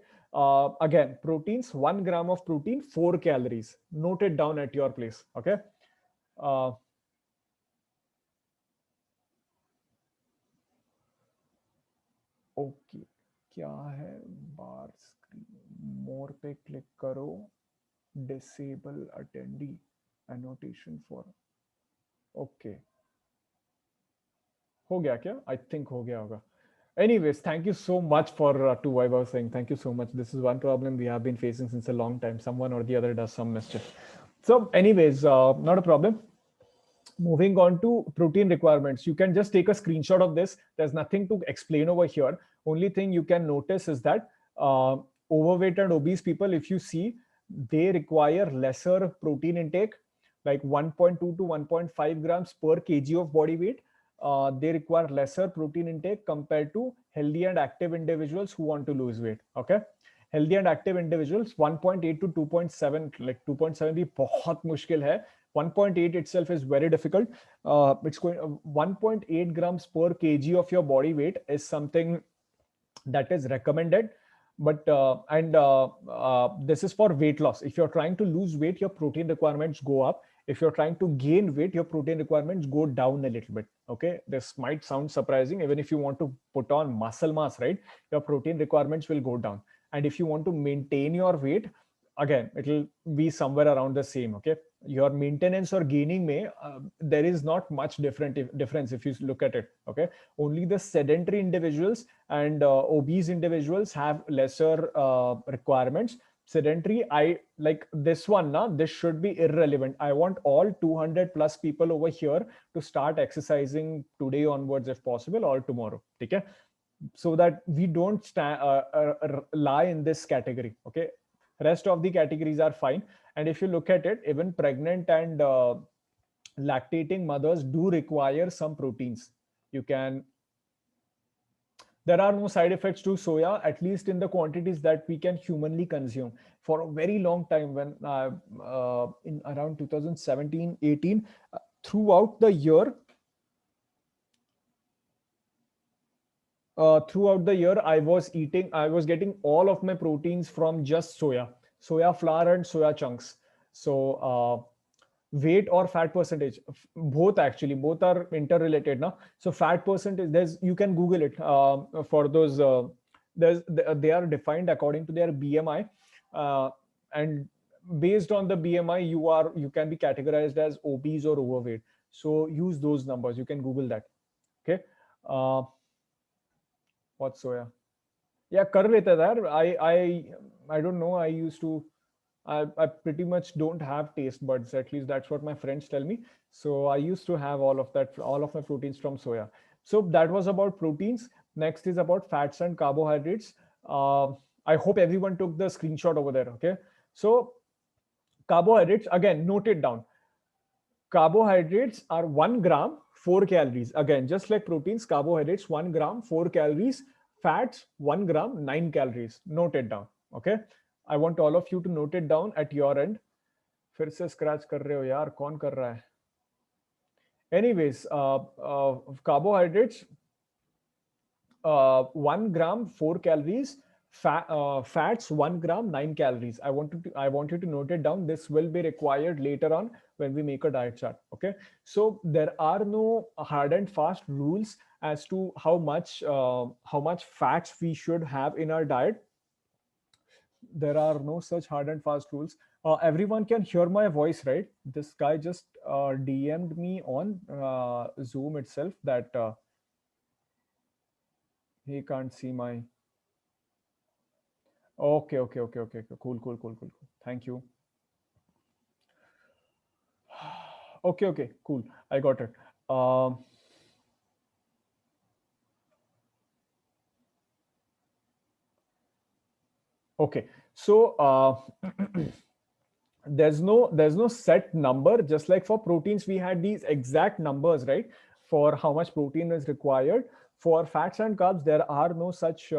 Again, proteins, 1 gram of protein, 4 calories. Note it down at your place. Okay. uh, okay, क्या है? बार screen मोर पे click करो, disable attendee annotation for. Okay, हो गया क्या? I think हो गया होगा. Anyways, thank you so much for to I was saying thank you so much. This is one problem we have been facing since a long time. Someone or the other does some mischief. So, anyways, not a problem. Moving on to protein requirements, you can just take a screenshot of this. There's nothing to explain over here. Only thing you can notice is that overweight and obese people, if you see, they require lesser protein intake, like 1.2 to 1.5 grams per kg of body weight. They require lesser protein intake compared to healthy and active individuals who want to lose weight. Okay, healthy and active individuals 1.8 to 2.7, like 2.7 भी बहुत मुश्किल है. 1.8 itself is very difficult. It's going 1.8 grams per kg of your body weight is something that is recommended. But this is for weight loss. If you're trying to lose weight, your protein requirements go up. If you're trying to gain weight, your protein requirements go down a little bit. Okay, this might sound surprising. Even if you want to put on muscle mass, right, your protein requirements will go down. And if you want to maintain your weight, again, it'll be somewhere around the same. Okay, your maintenance or gaining may there is not much difference if you look at it. Okay, only the sedentary individuals and obese individuals have lesser requirements. Sedentary, I like this one now, this should be irrelevant. I want all 200 plus people over here to start exercising today onwards if possible, or tomorrow. Okay, so that we don't lie in this category. Okay, rest of the categories are fine. And if you look at it, even pregnant and lactating mothers do require some proteins. You can There are no side effects to soya, at least in the quantities that we can humanly consume. For a very long time, when in around 2017, 18, throughout the year, I was getting all of my proteins from just soya flour and soya chunks. So weight or fat percentage, both, actually both are interrelated now. So fat percentage, there's, you can google it, for those, they are defined according to their BMI, and based on the BMI, you can be categorized as obese or overweight. So use those numbers, you can google that. Okay. uh, what soya? Yeah, कर लेता था यार. I don't know. I pretty much don't have taste buds. At least that's what my friends tell me. So I used to have all of my proteins from soya. So that was about proteins. Next is about fats and carbohydrates. Uh, I hope everyone took the screenshot over there. Okay. So carbohydrates, again, note it down. Carbohydrates are 1 gram, 4 calories. Again, just like proteins, carbohydrates 1 gram, 4 calories. Fats 1 gram, 9 calories. Note it down. Okay. I want all of you to note it down at your end. फिर से scratch कर रहे हो यार, कौन कर रहा है? Anyways, carbohydrates, 1 gram, 4 calories. Fats 1 gram, 9 calories. I want you to note it down. This will be required later on when we make a diet chart. Okay. So there are no hard and fast rules as to how much fats we should have in our diet. There are no such hard and fast rules. Everyone can hear my voice, right? This guy just DM'd me on Zoom itself that he can't see my. Okay, okay, okay, okay, okay. Cool, cool, cool, cool, cool. Thank you. Okay, okay, cool. I got it. Um, okay, so there's no set number. Just like for proteins, we had these exact numbers, right? For how much protein is required. For fats and carbs, there are no such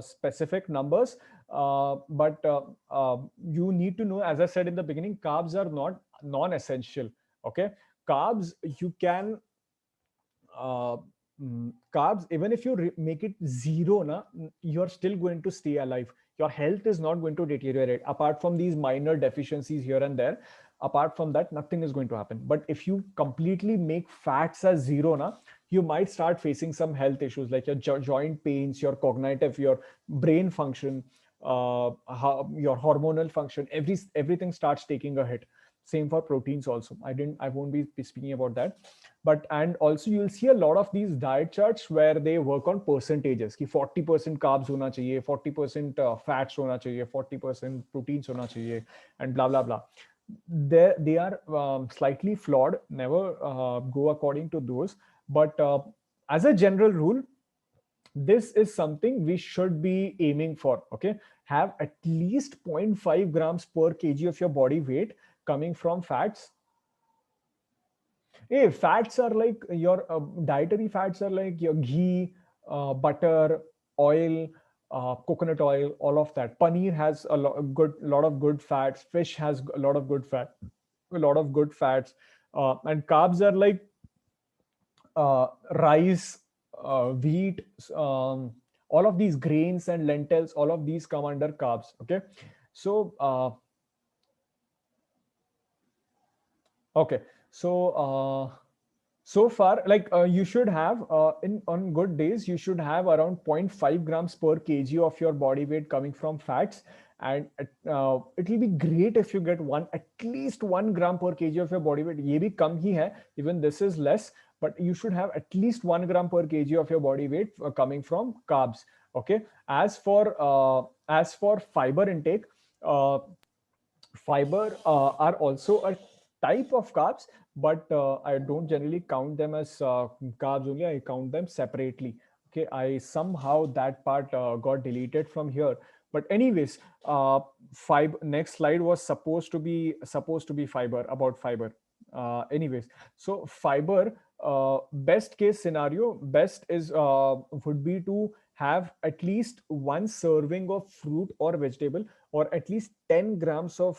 specific numbers. But you need to know, as I said in the beginning, carbs are not non-essential. Okay. Carbs, you can uh, carbs, even if you make it zero na, you're still going to stay alive. Your health is not going to deteriorate apart from these minor deficiencies here and there. Apart from that, nothing is going to happen. But if you completely make fats as zero na, you might start facing some health issues like your joint pains, your cognitive, your brain function, your hormonal function. Everything starts taking a hit. Same for proteins also. I won't be speaking about that. But and also you'll see a lot of these diet charts where they work on percentages कि 40% carbs होना चाहिए, 40% fats होना चाहिए, 40% proteins होना चाहिए, and blah blah blah. They are slightly flawed. Never go according to those. But as a general rule, this is something we should be aiming for. Okay. Have at least 0. 0.5 grams per kg of your body weight coming from fats. Hey, fats are like your dietary fats are like your ghee, butter, oil, coconut oil, all of that. Paneer has lot of good fats. Fish has a lot of good fat, a lot of good fats. And carbs are like rice, wheat, all of these grains and lentils. All of these come under carbs. Okay, so okay, so. So far, like you should have in on good days, you should have around 0. 0.5 grams per kg of your body weight coming from fats. And it will be great if you get at least 1 gram per kg of your body weight. ये भी कम ही है, even this is less, but you should have at least 1 gram per kg of your body weight coming from carbs. Okay. As for fiber intake, uh, fiber are also a type of carbs, but I don't generally count them as carbs only. I count them separately. Okay, I somehow that part got deleted from here. But anyways, fiber. Next slide was supposed to be fiber, about fiber. Anyways, so fiber, best case scenario, best is would be to have at least one serving of fruit or vegetable, or at least 10 grams of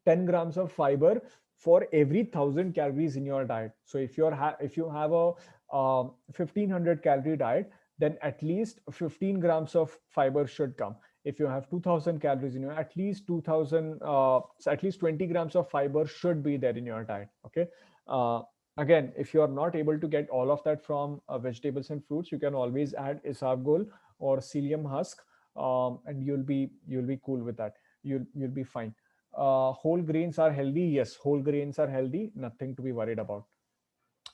10 grams of fiber for every 1,000 calories in your diet. So if you have a 1,500 calorie diet, then at least 15 grams of fiber should come. If you have 2,000 calories in your, at least 2,000, so at least 20 grams of fiber should be there in your diet. Okay. Uh, Again, if you are not able to get all of that from vegetables and fruits, you can always add isabgol or psyllium husk, and you'll be cool with that. You'll be fine. Whole grains are healthy. Yes, whole grains are healthy. Nothing to be worried about.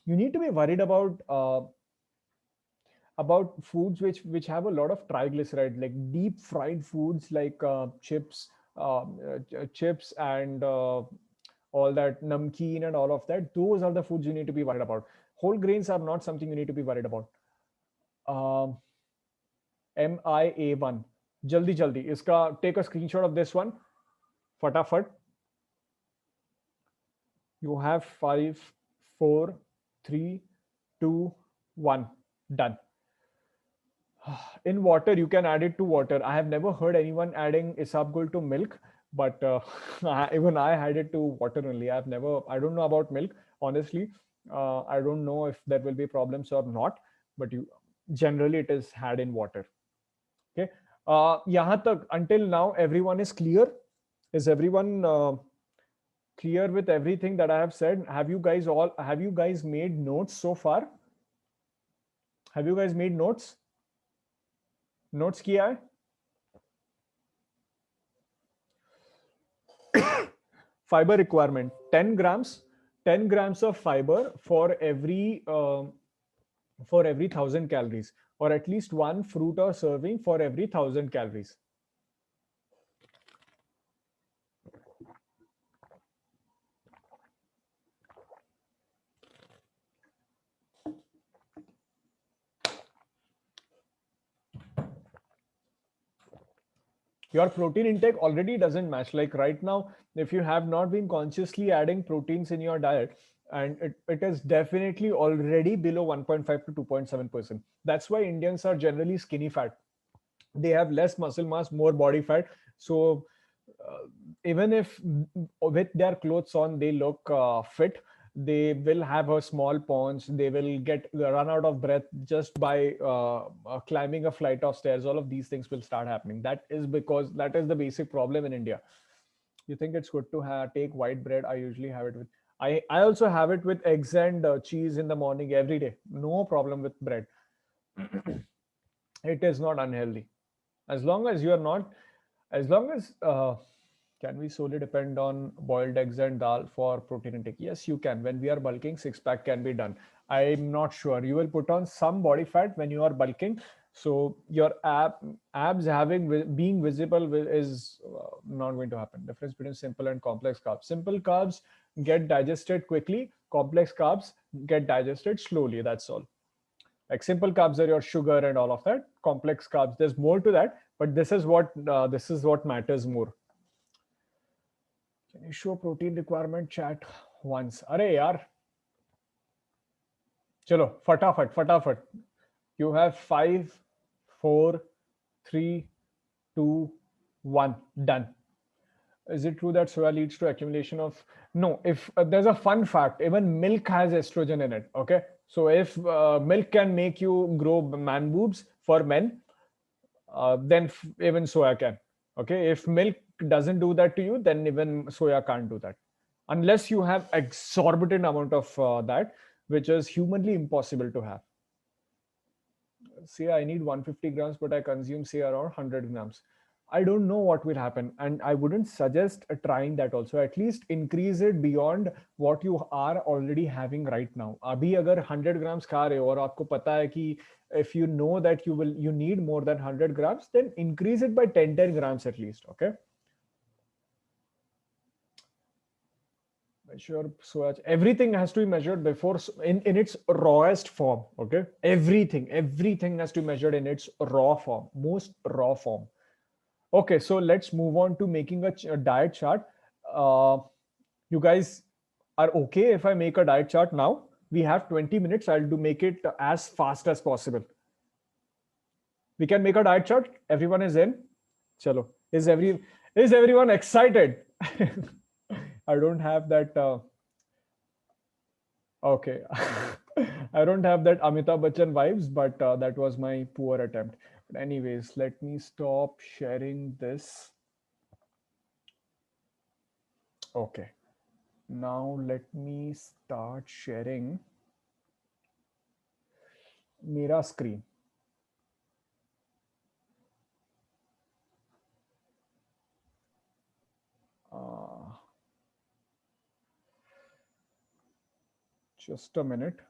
You need to be worried about foods which have a lot of triglyceride, like deep fried foods like chips and all that namkeen and all of that. Those are the foods you need to be worried about. Whole grains are not something you need to be worried about. Um, MIA1. Jaldi jaldi. Iska take a screenshot of this one. Fatafat. You have 5, 4, 3, 2, 1. Done. In water, you can add it to water. I have never heard anyone adding isabgol to milk, but even I had it to water only. I don't know about milk, honestly. I don't know if there will be problems or not, but generally it is had in water. Okay. Yahan tak, until now, everyone is clear. Is everyone clear with everything that I have said? Have you guys made notes so far? Have you guys made notes? Notes किया है? Fiber requirement 10 grams of fiber for every 1,000 calories, or at least one fruit or serving for every 1,000 calories. Your protein intake already doesn't match. Like right now, if you have not been consciously adding proteins in your diet, and it is definitely already below 1.5 to 2.7%. That's why Indians are generally skinny fat. They have less muscle mass, more body fat. So uh, even if with their clothes on they look fit, they will have a small paunch. They will get run out of breath just by climbing a flight of stairs. All of these things will start happening. That is because that is the basic problem in India. You think it's good to take white bread? I usually have it with, I also have it with eggs and cheese in the morning every day. No problem with bread. It is not unhealthy. As long as you are not, as long as can we solely depend on boiled eggs and dal for protein intake? Yes, you can. When we are bulking, six pack can be done. I'm not sure. You will put on some body fat when you are bulking, so your abs being visible is not going to happen. Difference between simple and complex carbs. Simple carbs get digested quickly. Complex carbs get digested slowly. That's all. Like simple carbs are your sugar and all of that. Complex carbs, there's more to that, but this is what matters more. Can you show protein requirement chat once? Arey yaar. Chalo, fatafat. You have 5, 4, 3, 2, 1. Done. Is it true that soya leads to accumulation of? No. If there's a fun fact, even milk has estrogen in it. Okay. So if milk can make you grow man boobs for men, then even soya can. Okay. If milk doesn't do that to you, then even soya can't do that, unless you have exorbitant amount of that, which is humanly impossible to have. Say I need 150 grams, but I consume say around 100 grams. I don't know what will happen, and I wouldn't suggest trying that also. At least increase it beyond what you are already having right now. अभी अगर 100 grams खा रहे हो और आपको पता है कि if you know that you need more than 100 grams, then increase it by 10 grams at least. Okay. Measure so everything has to be measured before in its rawest form. Okay, everything has to be measured in its raw form, most raw form. Okay, so let's move on to making a diet chart. uh, You guys are okay if I make a diet chart now? We have 20 minutes. I'll make it as fast as possible. We can make a diet chart. Everyone is in. Chalo. Is everyone excited? I don't have that. Okay. I don't have that Amitabh Bachchan vibes, but that was my poor attempt. But anyways, let me stop sharing this. Okay. Now let me start sharing Mira screen. Just a minute.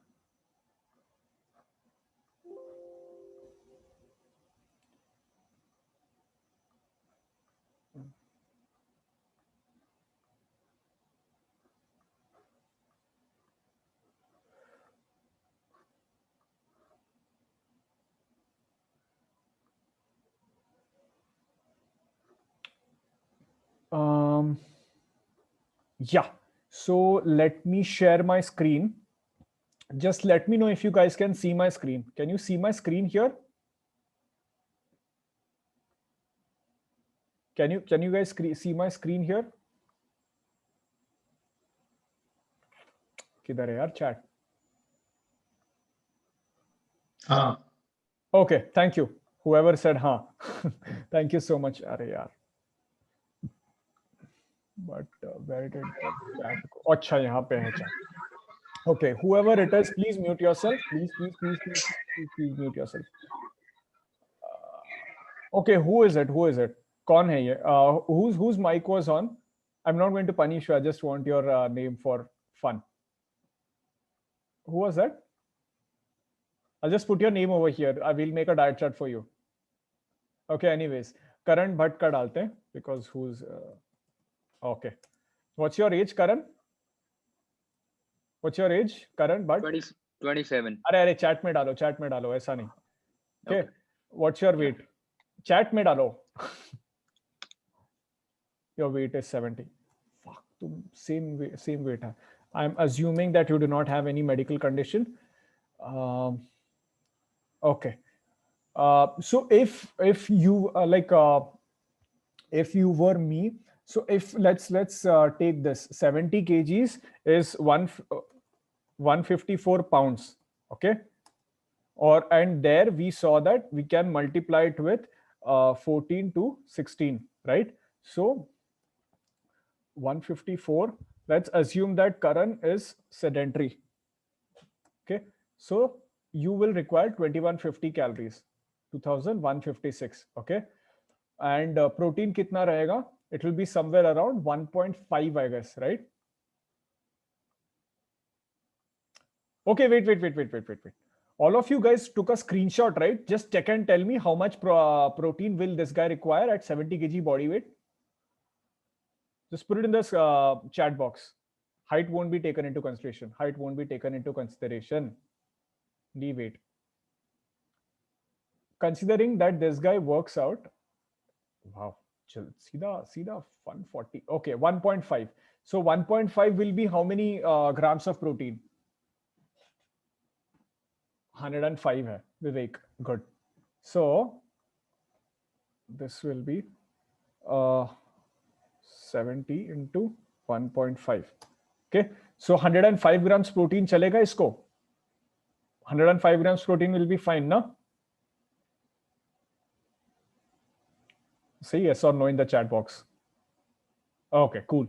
Yeah, so let me share my screen. Just let me know if you guys can see my screen. Can you see my screen here? Can you guys see my screen here? किधर है यार chat? हाँ. Okay, thank you. Whoever said हाँ. Thank you so much. अरे यार. But where did the chat go? अच्छा यहाँ पे है chat. Okay, whoever it is, please mute yourself. Please mute yourself. Okay, who is it? Who is it? कौन है ये? Whose mic was on? I'm not going to punish you. I just want your name for fun. Who was that? I'll just put your name over here. I will make a diet chart for you. Okay, anyways. Karan Bhatt ka डालते हैं because who's okay. What's your age, Karan? What's your age, Karan Bhatt? 27. अरे chat में डालो ऐसा नहीं. Okay. What's your weight? Chat में डालो. Your weight is 70. Fuck, same weight. I'm assuming that you do not have any medical condition. Okay. So if you if you were me, so if let's take this 70 kgs is 154 pounds. Okay. And there we saw that we can multiply it with 14 to 16, right? So 154, let's assume that Karan is sedentary. Okay, so you will require 2150 calories, 2156. Okay, and protein kitna rahega? It will be somewhere around 1.5, I guess, right? Okay, wait. All of you guys took a screenshot, right? Just check and tell me how much protein will this guy require at 70 kg body weight. Just put it in this chat box. Height won't be taken into consideration. Leave it. Considering that this guy works out, wow, Sida 140. Okay, 1.5. So 1.5 will be how many grams of protein? 105 hai, Vivek. Good. So this will be 70 into 1.5. Okay, so 105 grams protein chalega isko. 105 grams protein will be fine, na? Say yes or no in the chat box. Okay, cool.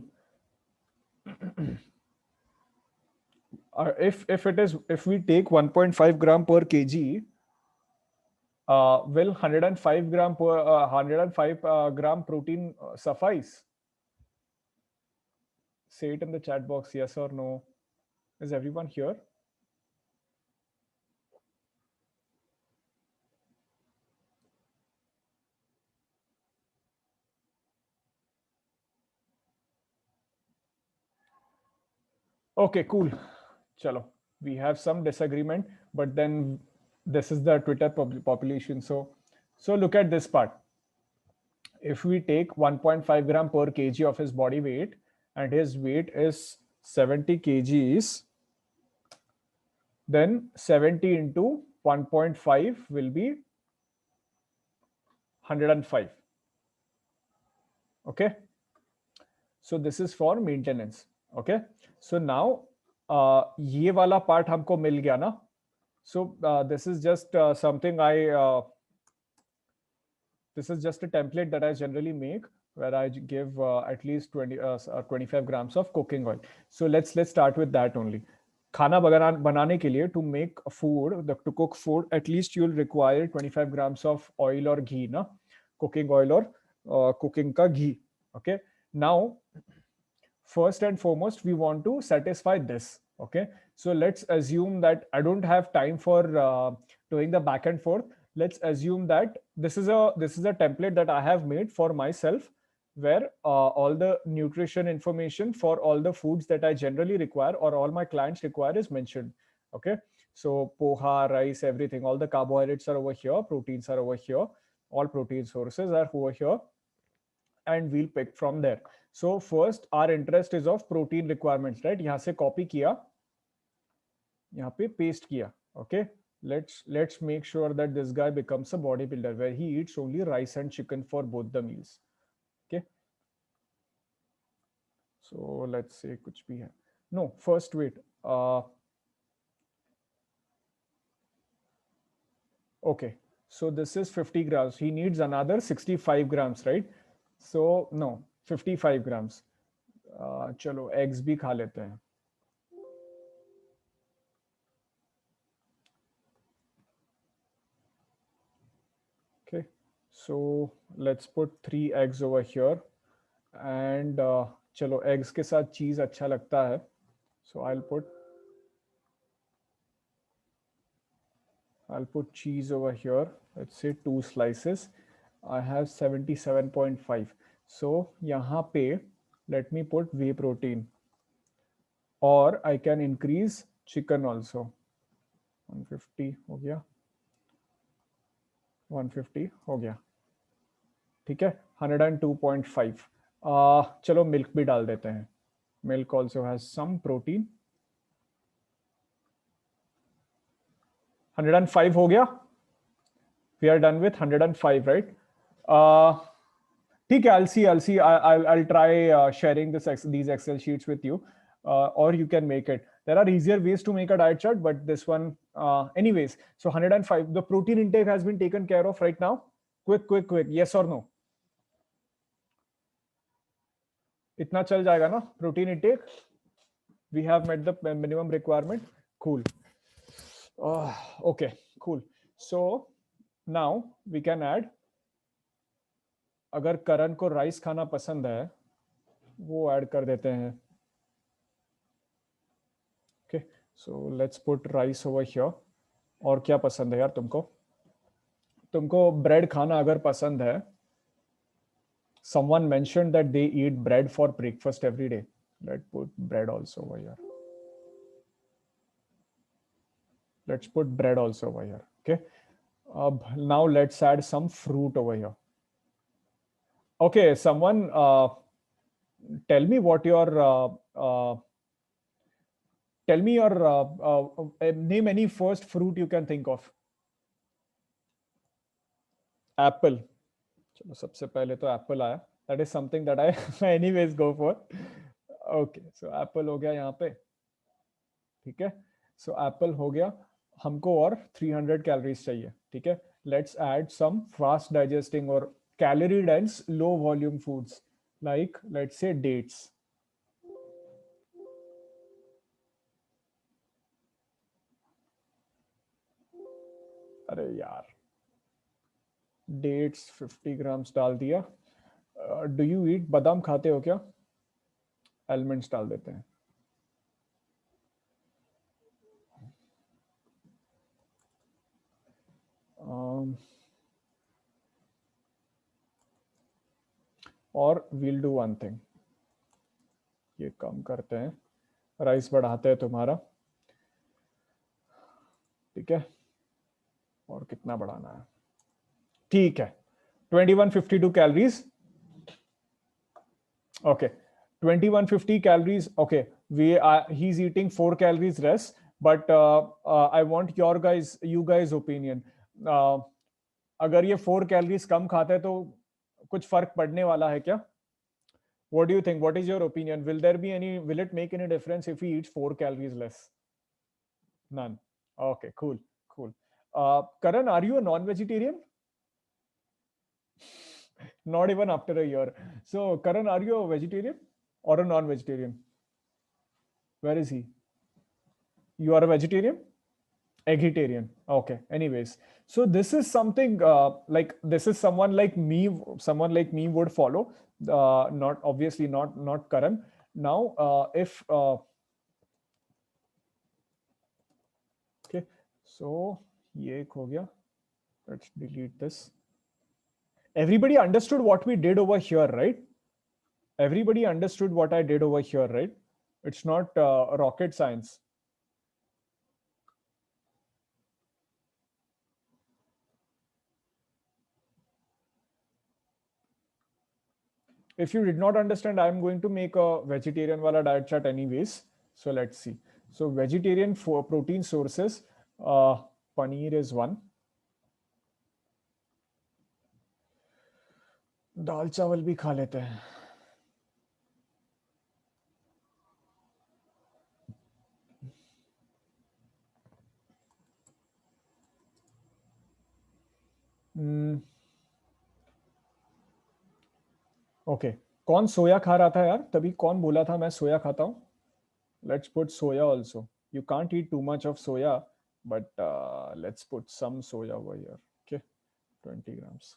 If we take 1.5 gram per kg, will 105 gram gram protein suffice? Say it in the chat box, yes or no. Is everyone here? Okay, cool. Chalo. We have some disagreement, but then this is the Twitter population. So look at this part. If we take 1.5 gram per kg of his body weight, and his weight is 70 kgs, then 70 into 1.5 will be 105. Okay, so this is for maintenance. Okay, so now ये वाला part हमको मिल गया ना. So this is just something this is just a template that I generally make, where I give at least 25 grams of cooking oil. So let's start with that only. खाना बनाने के लिए, to make food, to cook food, at least you'll require 25 grams of oil or ghee, na? Cooking oil or cooking ka ghee. Okay. Now, first and foremost, we want to satisfy this. Okay. So let's assume that I don't have time for doing the back and forth. Let's assume that this is a template that I have made for myself, where all the nutrition information for all the foods that I generally require or all my clients require is mentioned. Okay. So poha, rice, everything, all the carbohydrates are over here, proteins are over here, all protein sources are over here, and we'll pick from there. So first, our interest is of protein requirements, right? यहाँ से copy किया, यहाँ पे paste किया. Okay, let's make sure that this guy becomes a bodybuilder, where he eats only rice and chicken for both the meals. Okay, so let's say कुछ भी है. No, first wait. Okay, so this is 50 grams. He needs another 65 grams, right? So no, 55 grams. चलो eggs भी खा लेते हैं. Okay, so let's put 3 eggs over here, and चलो eggs के साथ cheese अच्छा लगता है, so I'll put cheese over here. Let's say 2 slices. I have 77.5. So यहाँ पे let me put whey protein, or I can increase chicken also. 150 हो गया, 150 हो गया, ठीक है. 102.5. चलो मिल्क भी डाल देते हैं. Milk also has some protein. 105 हो गया. We are done with 105, right? ठीक है. I'll see. I'll try sharing these Excel sheets with you, or you can make it. There are easier ways to make a diet chart, but this one, anyways. So 105. The protein intake has been taken care of right now. Quick. Yes or no? इतना चल जाएगा ना? Protein intake. We have met the minimum requirement. Cool. Okay, cool. So now we can add. अगर करण को rice खाना पसंद है, वो ऐड कर देते हैं. Okay, so let's put rice over here. और क्या पसंद है यार तुमको ब्रेड खाना अगर पसंद है. Someone mentioned that they eat bread for breakfast every day. Let's put bread also over here. Let's put bread also over here. Okay. Now let's add some fruit over here. Okay, someone tell me what your name any first fruit you can think of. Apple. चलो सबसे पहले तो apple आया. That is something that I anyways go for. Okay, so apple हो गया यहाँ पे. ठीक है. So apple हो गया. हमको और 300 calories चाहिए. ठीक है. Let's add some fast digesting or calorie dense low volume foods, like let's say dates. अरे यार, dates 50 grams डाल दिया. Do you eat बादाम खाते हो क्या? Almonds डाल देते हैं. और we'll do one thing. ये कम करते हैं, राइस बढ़ाते हैं तुम्हारा. ठीक है. और कितना बढ़ाना है? ठीक है, 2152 calories. Okay, 2150 calories. Okay, he's eating 4 calories less, but I want you guys opinion. uh, अगर ये 4 calories कम खाता है तो कुछ फर्क पड़ने वाला है क्या? What do you think? What is your opinion? Will it make any difference if he eats 4 calories less? None. Okay, cool, cool. Karan, are you a non-vegetarian? Not even after a year. So, Karan, are you a vegetarian or a non-vegetarian? Where is he? You are a vegetarian? Vegetarian. Okay. Anyways, so this is something like this is someone like me. Someone like me would follow. Not obviously not Karan. Now, if okay, so ये एक हो गया. Let's delete this. Everybody understood what we did over here, right? Everybody understood what I did over here, right? It's not rocket science. If you did not understand, I'm going to make a vegetarian wala diet chart anyways. So let's see. So vegetarian for protein sources, paneer is one. दाल चावल भी खा लेते हैं. Okay, कौन सोया खा रहा था यार? तभी कौन बोला था मैं सोया खाता हूँ? Let's put soya also. You can't eat too much of soya, but let's put some soya over here. Okay, 20 grams.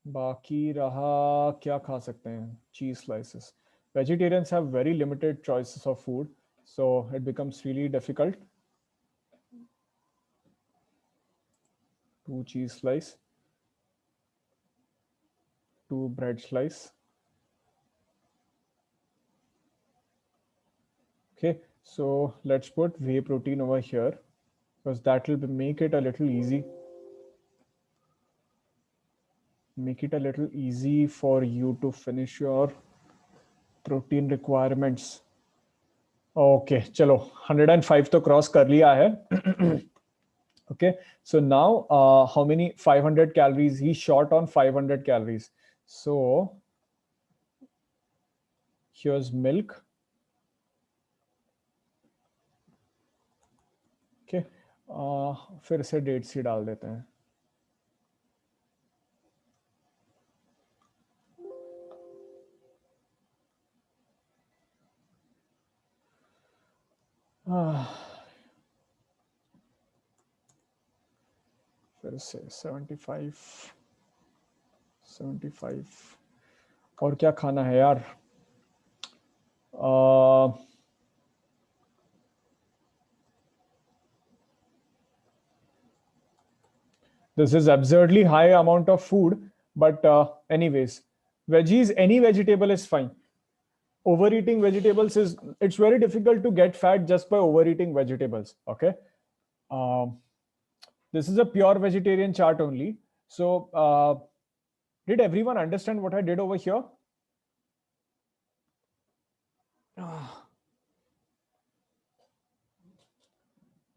बाकी रहा क्या खा सकते हैं? Cheese slices. Vegetarians have very limited choices of food, so it becomes really difficult. 2 cheese slice, 2 bread slice. Okay, so let's put whey protein over here because that will make it a little easy. Make it a little easy for you to finish your protein requirements. Okay, चलो 105 तो cross कर लिया है. Okay, so now how many? 500 calories. He's short on 500 calories. So here's milk. Okay, फिर से date सी डाल देते हैं. फिर से 75 और क्या खाना है यार? This is absurdly high amount of food, but anyways, veggies, any vegetable is fine. Overeating vegetables it's very difficult to get fat just by overeating vegetables. Okay, this is a pure vegetarian chart only. So did everyone understand what I did over here?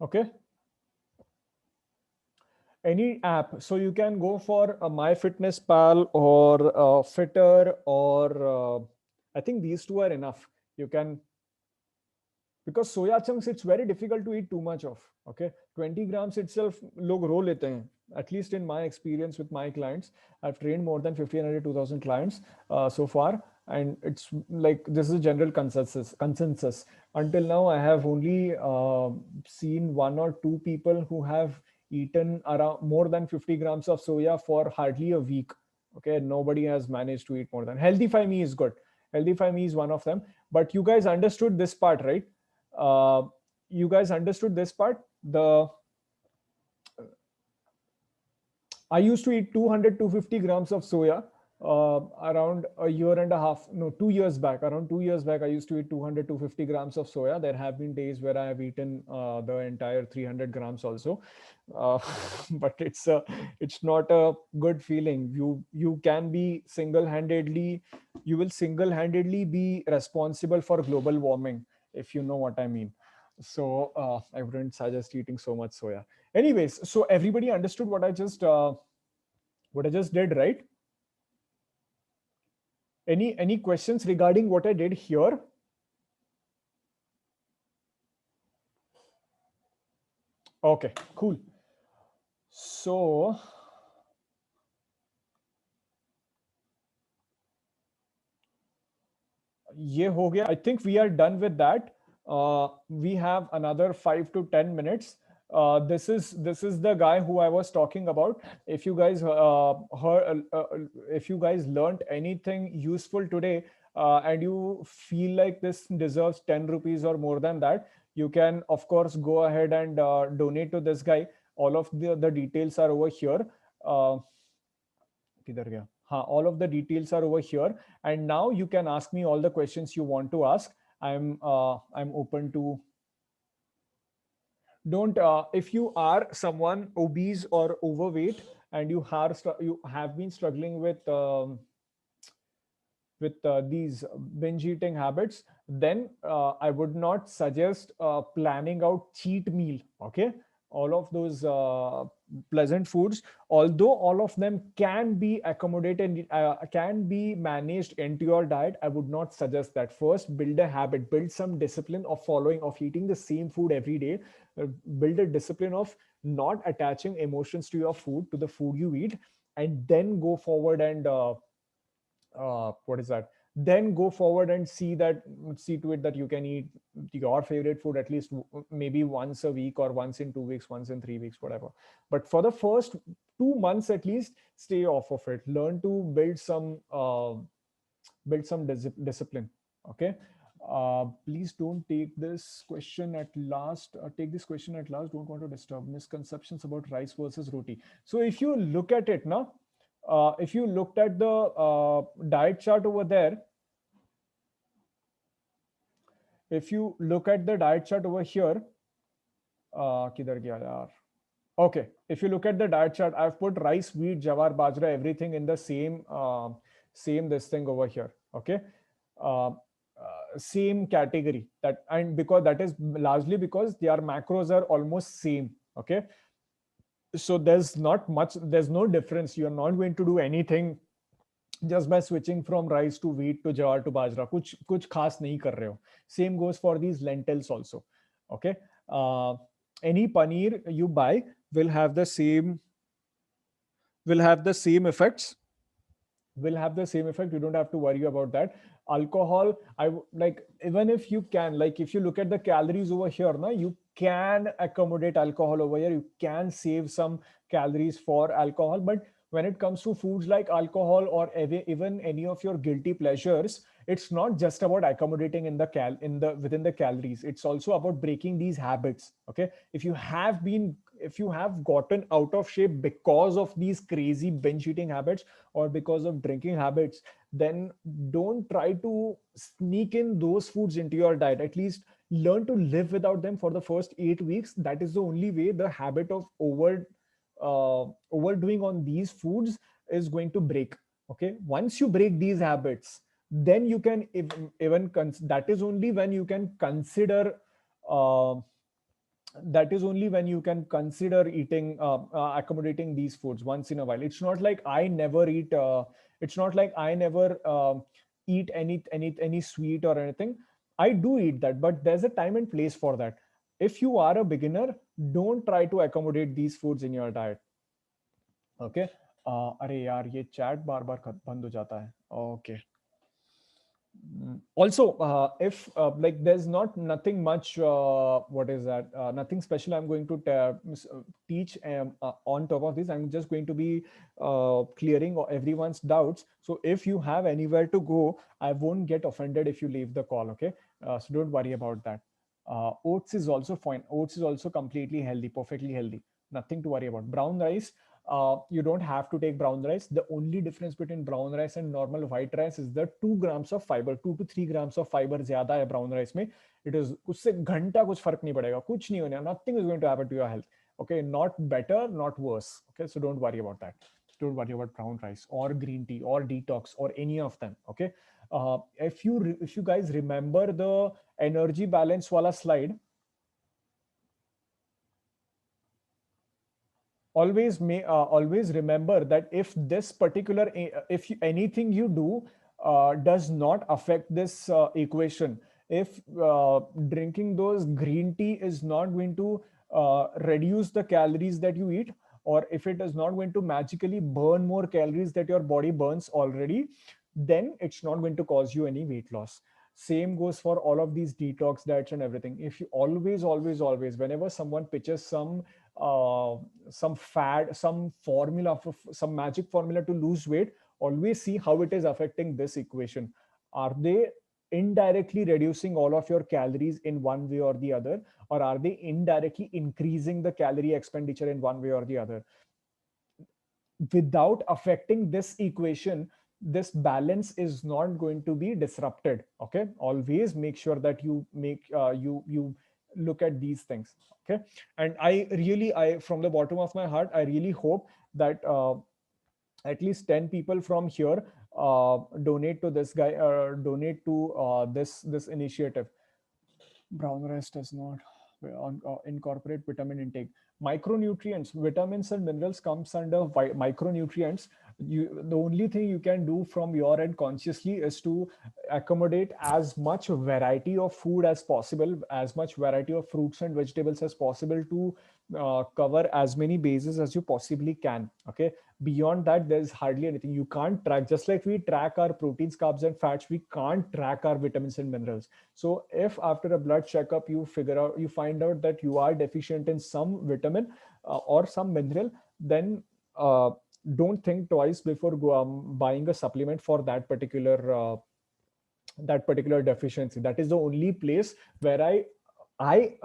Okay, any app, so you can go for MyFitnessPal or Fitter, or I think these two are enough. You can, because soya chunks it's very difficult to eat too much of. Okay, 20 grams itself log ro lete hain. At least in my experience with my clients, I've trained more than 1500 2000 clients so far, and it's like this is a general consensus. Until now I have only seen 1 or 2 people who have eaten around more than 50 grams of soya for hardly a week. Okay, nobody has managed to eat more than. Healthify Me is good. Healthify Me is one of them. But you guys understood this part, right? You guys understood this part. I used to eat 200 250 grams of soya Around a year and a half, no, 2 years back, around 2 years back, I used to eat 200, 250 grams of soya. There have been days where I have eaten the entire 300 grams also. Uh, but it's not a good feeling. You can be single-handedly, you will single-handedly be responsible for global warming, if you know what I mean. So I wouldn't suggest eating so much soya. Anyways, so everybody understood what I just did, right? Any questions regarding what I did here? Okay, cool. So ये हो गया. I think we are done with that. We have another 5 to 10 minutes. This is the guy who I was talking about. If you guys heard, if you guys learned anything useful today, and you feel like this deserves 10 rupees or more than that, you can of course go ahead and donate to this guy. All of the details are over here. Uh, किधर गया? हाँ, all of the details are over here, and now you can ask me all the questions you want to ask. I'm open to. Don't If you are someone obese or overweight and you have been struggling with these binge eating habits, then I would not suggest planning out cheat meal. Okay, all of those pleasant foods, although all of them can be accommodated, can be managed into your diet, I would not suggest that. First, build a habit, build some discipline of following, of eating the same food every day. Build a discipline of not attaching emotions to your food, to the food you eat, and then go forward and what is that, then go forward and see to it that you can eat your favorite food at least maybe once a week, or once in 2 weeks, once in 3 weeks, whatever. But for the first 2 months at least, stay off of it. Learn to build some discipline. Okay. Please don't take this question at last. Take this question at last. Don't want to disturb. Misconceptions about rice versus roti. So if you look at it now, if you looked at the diet chart over there, if you look at the diet chart over here, किधर गया यार? Okay, if you look at the diet chart, I've put rice, wheat, jawar, bajra, everything in the same this thing over here. Okay, uh, same category, that, and because that is largely because their macros are almost same. Okay, so there's no difference. You're not going to do anything just by switching from rice to wheat to jawar to bajra. कुछ खास नहीं कर रहे हो. Same goes for these lentils also. Okay, uh, any paneer you buy will have the same will have the same effects will have the same effect. You don't have to worry about that. Alcohol, like, even if you can, like, if you look at the calories over here now, you can accommodate alcohol over here, you can save some calories for alcohol. But when it comes to foods like alcohol, or even any of your guilty pleasures, it's not just about accommodating in the within the calories. It's also about breaking these habits. Okay, if you have gotten out of shape because of these crazy binge eating habits, or because of drinking habits, then don't try to sneak in those foods into your diet. At least learn to live without them for the first 8 weeks. That is the only way the habit of overdoing on these foods is going to break. Okay, once you break these habits, then you can that is only when you can consider uh, that is only when you can consider eating accommodating these foods once in a while. It's not like I never eat any sweet or anything. I do eat that, but there's a time and place for that. If you are a beginner, don't try to accommodate these foods in your diet. Okay. अरे यार, ये chat बार बार बंद हो जाता है. Okay. Also, if like, there's nothing much, what is that, nothing special I'm going to teach on top of this. I'm just going to be clearing everyone's doubts. So if you have anywhere to go, I won't get offended if you leave the call. Okay, so don't worry about that. Oats is also fine. Oats is also completely healthy, perfectly healthy. Nothing to worry about. Brown rice, You don't have to take brown rice. The only difference between brown rice and normal white rice is the 2 grams of fiber, 2 to 3 grams of fiber ज्यादा है brown rice में. It is उससे घंटा कुछ फर्क नहीं पड़ेगा, कुछ नहीं होने, nothing is going to happen to your health. Okay, not better, not worse. Okay, so don't worry about that. Don't worry about brown rice or green tea or detox or any of them. Okay, if you guys remember the energy balance wala slide, always remember that if this particular if anything you do does not affect this equation, if drinking those green tea is not going to reduce the calories that you eat, or if it is not going to magically burn more calories that your body burns already, then it's not going to cause you any weight loss. Same goes for all of these detox diets and everything. If you always, whenever someone pitches some fad, some formula, for some magic formula to lose weight, always see how it is affecting this equation. Are they indirectly reducing all of your calories in one way or the other, or are they indirectly increasing the calorie expenditure in one way or the other? Without affecting this equation, this balance is not going to be disrupted. Okay, always make sure that you make you look at these things. Okay, and I from the bottom of my heart, I really hope that at least 10 people from here donate to this guy, donate to this initiative. Brown rice does not incorporate vitamin intake. Micronutrients, vitamins and minerals comes under micronutrients. The only thing you can do from your end consciously is to accommodate as much variety of food as possible, as much variety of fruits and vegetables as possible, to cover as many bases as you possibly can. Okay, beyond that there's hardly anything you can't track. Just like we track our proteins, carbs and fats, we can't track our vitamins and minerals. So if after a blood checkup you find out that you are deficient in some vitamin or some mineral, then don't think twice before buying a supplement for that particular deficiency. That is the only place where I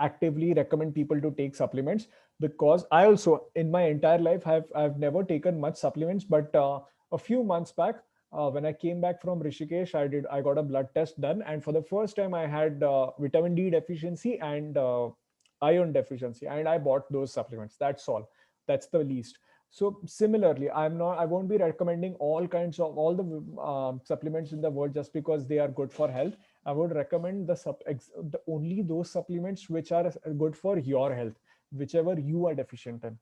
actively recommend people to take supplements, because I also in my entire life I've never taken much supplements. But a few months back, when I came back from Rishikesh, I got a blood test done, and for the first time I had vitamin D deficiency and iron deficiency, and I bought those supplements. That's all. That's the least. So similarly, I won't be recommending all kinds of all the supplements in the world just because they are good for health. I would recommend only those supplements which are good for your health, whichever you are deficient in.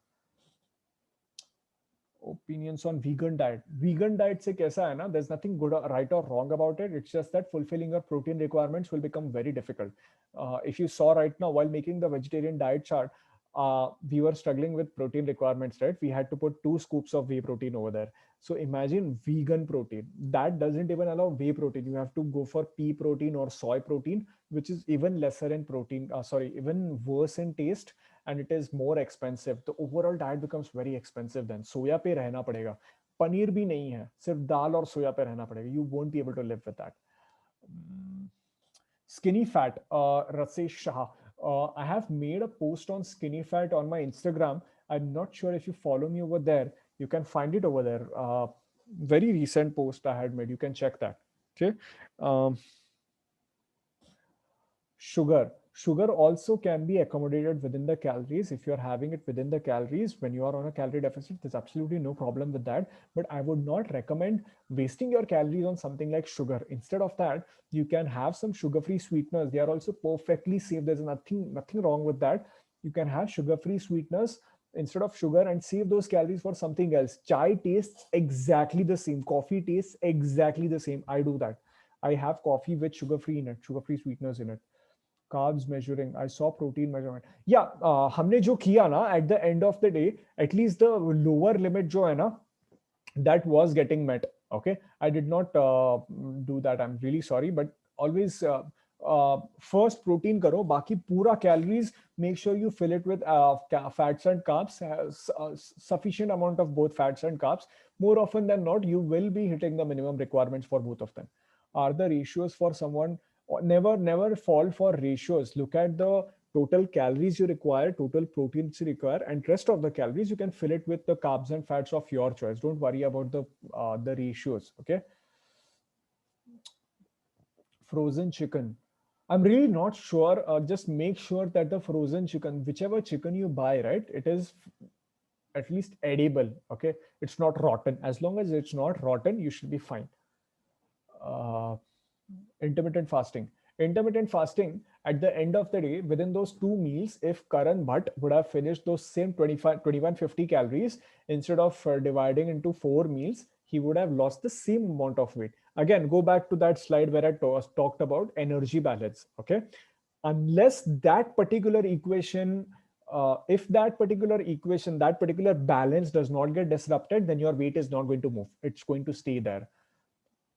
Opinions on vegan diet. Vegan diet से कैसा है ना, there's nothing good or right or wrong about it. It's just that fulfilling your protein requirements will become very difficult. If you saw right now while making the vegetarian diet chart, we were struggling with protein requirements, right? We had to put 2 scoops of whey protein over there. So imagine vegan protein that doesn't even allow whey protein. You have to go for pea protein or soy protein, which is even lesser in protein. Sorry, even worse in taste, and it is more expensive. The overall diet becomes very expensive then. सोया पे रहना पड़ेगा. पनीर भी नहीं है, सिर्फ दाल और सोया पे रहना पड़ेगा. You won't be able to live with that. Skinny fat, Rasesh Shah. I have made a post on skinny fat on my Instagram. I'm not sure if you follow me over there. You can find it over there. Very recent post I had made. You can check that. Okay. Um, sugar also can be accommodated within the calories. If you're having it within the calories when you are on a calorie deficit, there's absolutely no problem with that. But I would not recommend wasting your calories on something like sugar. Instead of that, you can have some sugar-free sweeteners. They are also perfectly safe. There's nothing wrong with that. You can have sugar-free sweeteners instead of sugar and save those calories for something else. Chai tastes exactly the same. Coffee tastes exactly the same. I do that. I have coffee with sugar-free in it, sugar-free sweeteners in it. Carbs measuring, I saw protein measurement. Yeah, हमने जो किया ना, at the end of the day, at least the lower limit जो है ना, that was getting met. Okay, I did not do that. I'm really sorry, but always first protein करो, बाकी पूरा calories make sure you fill it with fats and carbs, sufficient amount of both fats and carbs. More often than not, you will be hitting the minimum requirements for both of them. Are the ratios for someone? Never fall for ratios. Look at the total calories you require, total proteins you require, and rest of the calories you can fill it with the carbs and fats of your choice. Don't worry about the ratios. Okay. Frozen chicken. I'm really not sure. Just make sure that the frozen chicken, whichever chicken you buy, right, it is at least edible. Okay, it's not rotten. As long as it's not rotten, you should be fine. uh, Intermittent fasting. Intermittent fasting, at the end of the day, within those two meals, if Karan Bhatt would have finished those same 25, 2150 calories, instead of dividing into four meals, he would have lost the same amount of weight. Again, go back to that slide where I talked about energy balance. Okay. Unless that particular equation, if that particular equation, that particular balance does not get disrupted, then your weight is not going to move. It's going to stay there.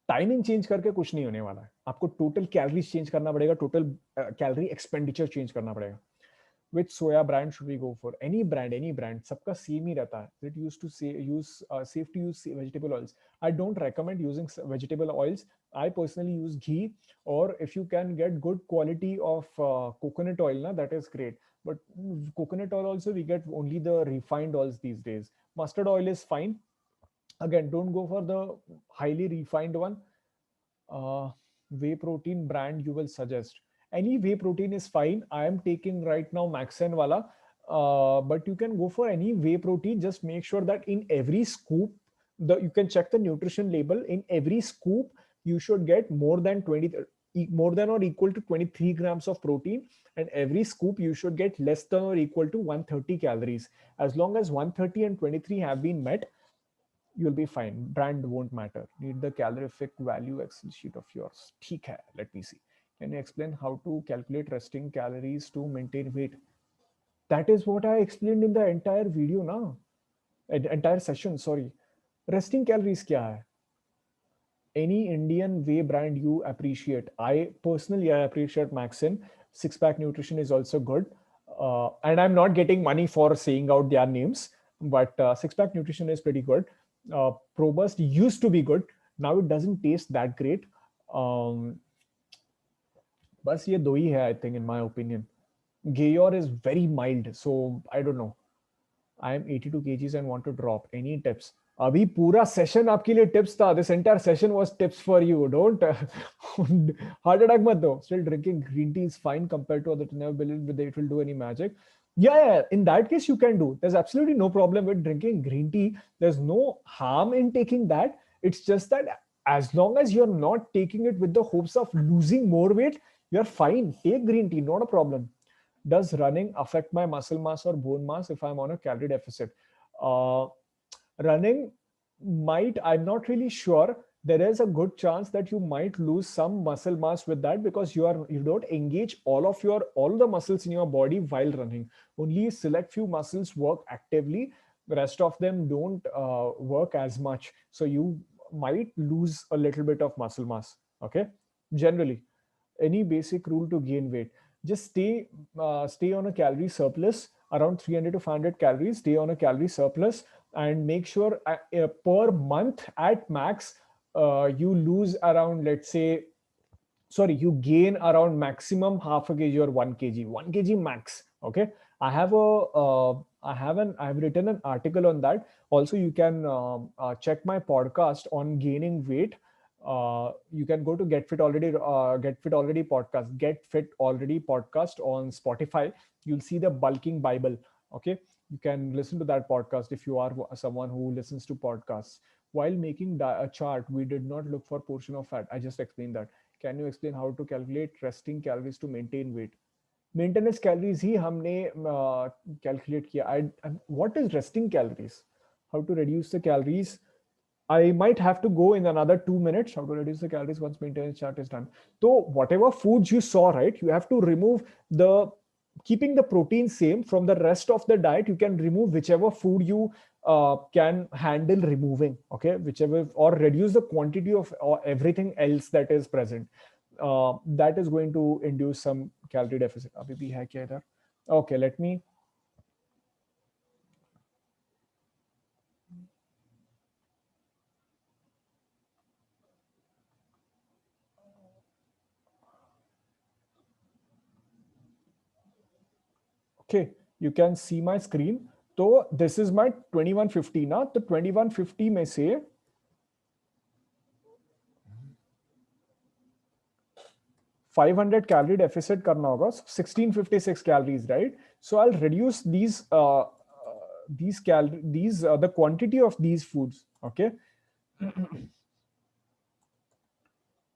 Timing change करके कुछ नहीं होने वाला है. आपको total calories change करना पड़ेगा, total calorie expenditure change करना पड़ेगा. Which soya brand should we go for? Any brand, सबका सेम ही रहता है. It used to say use safe to use vegetable oils. I don't recommend using vegetable oils. I personally use ghee, or if you can get good quality of coconut oil, na, that is great. But coconut oil also we get only the refined oils these days. Mustard oil is fine. Again, don't go for the highly refined one. Whey protein brand you will suggest? Any whey protein is fine. I am taking right now Maxen wala, but you can go for any whey protein. Just make sure that in every scoop, you can check the nutrition label. In every scoop, you should get more than 20, more than or equal to 23 grams of protein, and every scoop you should get less than or equal to 130 calories. As long as 130 and 23 have been met, you'll be fine. Brand won't matter. Need the calorific value Excel sheet of yours. ठीक है. Let me see. Can you explain how to calculate resting calories to maintain weight? That is what I explained in the entire video now. Entire session, sorry. Resting calories क्या है? Any Indian whey brand you appreciate. I personally, I appreciate Maxin. Six Pack Nutrition is also good. And I'm not getting money for saying out their names, but Six Pack Nutrition is pretty good. Probust used to be good. Now it doesn't taste that great. बस ये दो ही है, I think, in my opinion. Gayor is very mild, so I don't know. I am 82 kgs and want to drop. Any tips? अभी पूरा session आपके लिए tips था. This entire session was tips for you. Don't heart attack मत दो. Still drinking green tea is fine compared to other. Never believe that it will do any magic. Yeah, in that case you can do. There's absolutely no problem with drinking green tea. There's no harm in taking that. It's just that as long as you're not taking it with the hopes of losing more weight, you're fine. Take green tea, not a problem. Does running affect my muscle mass or bone mass if I'm on a calorie deficit? Uh, Running might, I'm not really sure. There is a good chance that you might lose some muscle mass with that, because you don't engage all the muscles in your body while running. Only select few muscles work actively. The rest of them don't work as much. So you might lose a little bit of muscle mass. Okay, generally. Any basic rule to gain weight? Just stay on a calorie surplus, around 300 to 500 calories. Stay on a calorie surplus, and make sure per month at max, you lose around, let's say, sorry, you gain around maximum half a kg or 1 kg max. Okay. I've written an article on that. Also, you can check my podcast on gaining weight. You can go to Get Fit Already podcast, Get Fit Already podcast on Spotify. You'll see the bulking Bible. Okay. You can listen to that podcast if you are someone who listens to podcasts. While making a chart, we did not look for portion of fat. I just explained that. Can you explain how to calculate resting calories to maintain weight? Maintenance calories ही हमने calculate किया. What is resting calories? How to reduce the calories? I might have to go in another 2 minutes. How to reduce the calories once maintenance chart is done. So whatever foods you saw, right, you have to remove the, keeping the protein same from the rest of the diet. You can remove whichever food you can handle removing. Okay, whichever, or reduce the quantity of or everything else that is present. That is going to induce some calorie deficit. अभी भी है क्या इधर? Okay, let me. Okay, you can see my screen. So this is my 2150 ना, तो 2150 में से 500 calorie deficit करना होगा, 1656 calories, right? So I'll reduce the quantity of these foods, okay?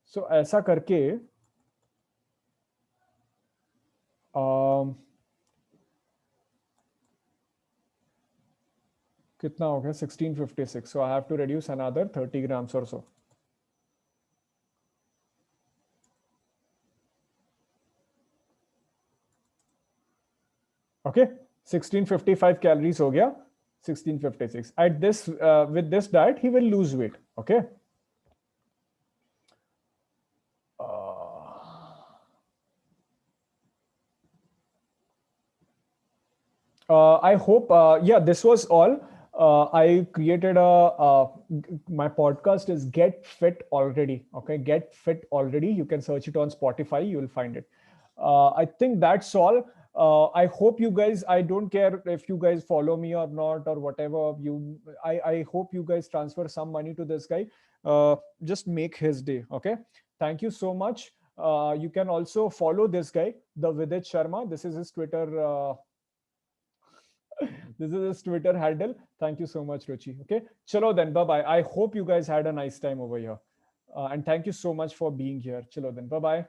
So ऐसा करके कितना हो गया 1656, so I have to reduce another 30 grams or so. Okay, 1655 calories हो गया, 1656. At this with this diet he will lose weight. Okay. I hope, yeah, this was all. I created my podcast is Get Fit Already. Okay, Get Fit Already. You can search it on Spotify. You will find it. I think that's all. I hope you guys, I don't care if you guys follow me or not or whatever. I hope you guys transfer some money to this guy. Just make his day. Okay. Thank you so much. You can also follow this guy, the Vidit Sharma. This is his Twitter. This is his Twitter handle. Thank you so much, Ruchi. Okay. Chalo then. Bye bye. I hope you guys had a nice time over here. And thank you so much for being here. Chalo then. Bye bye.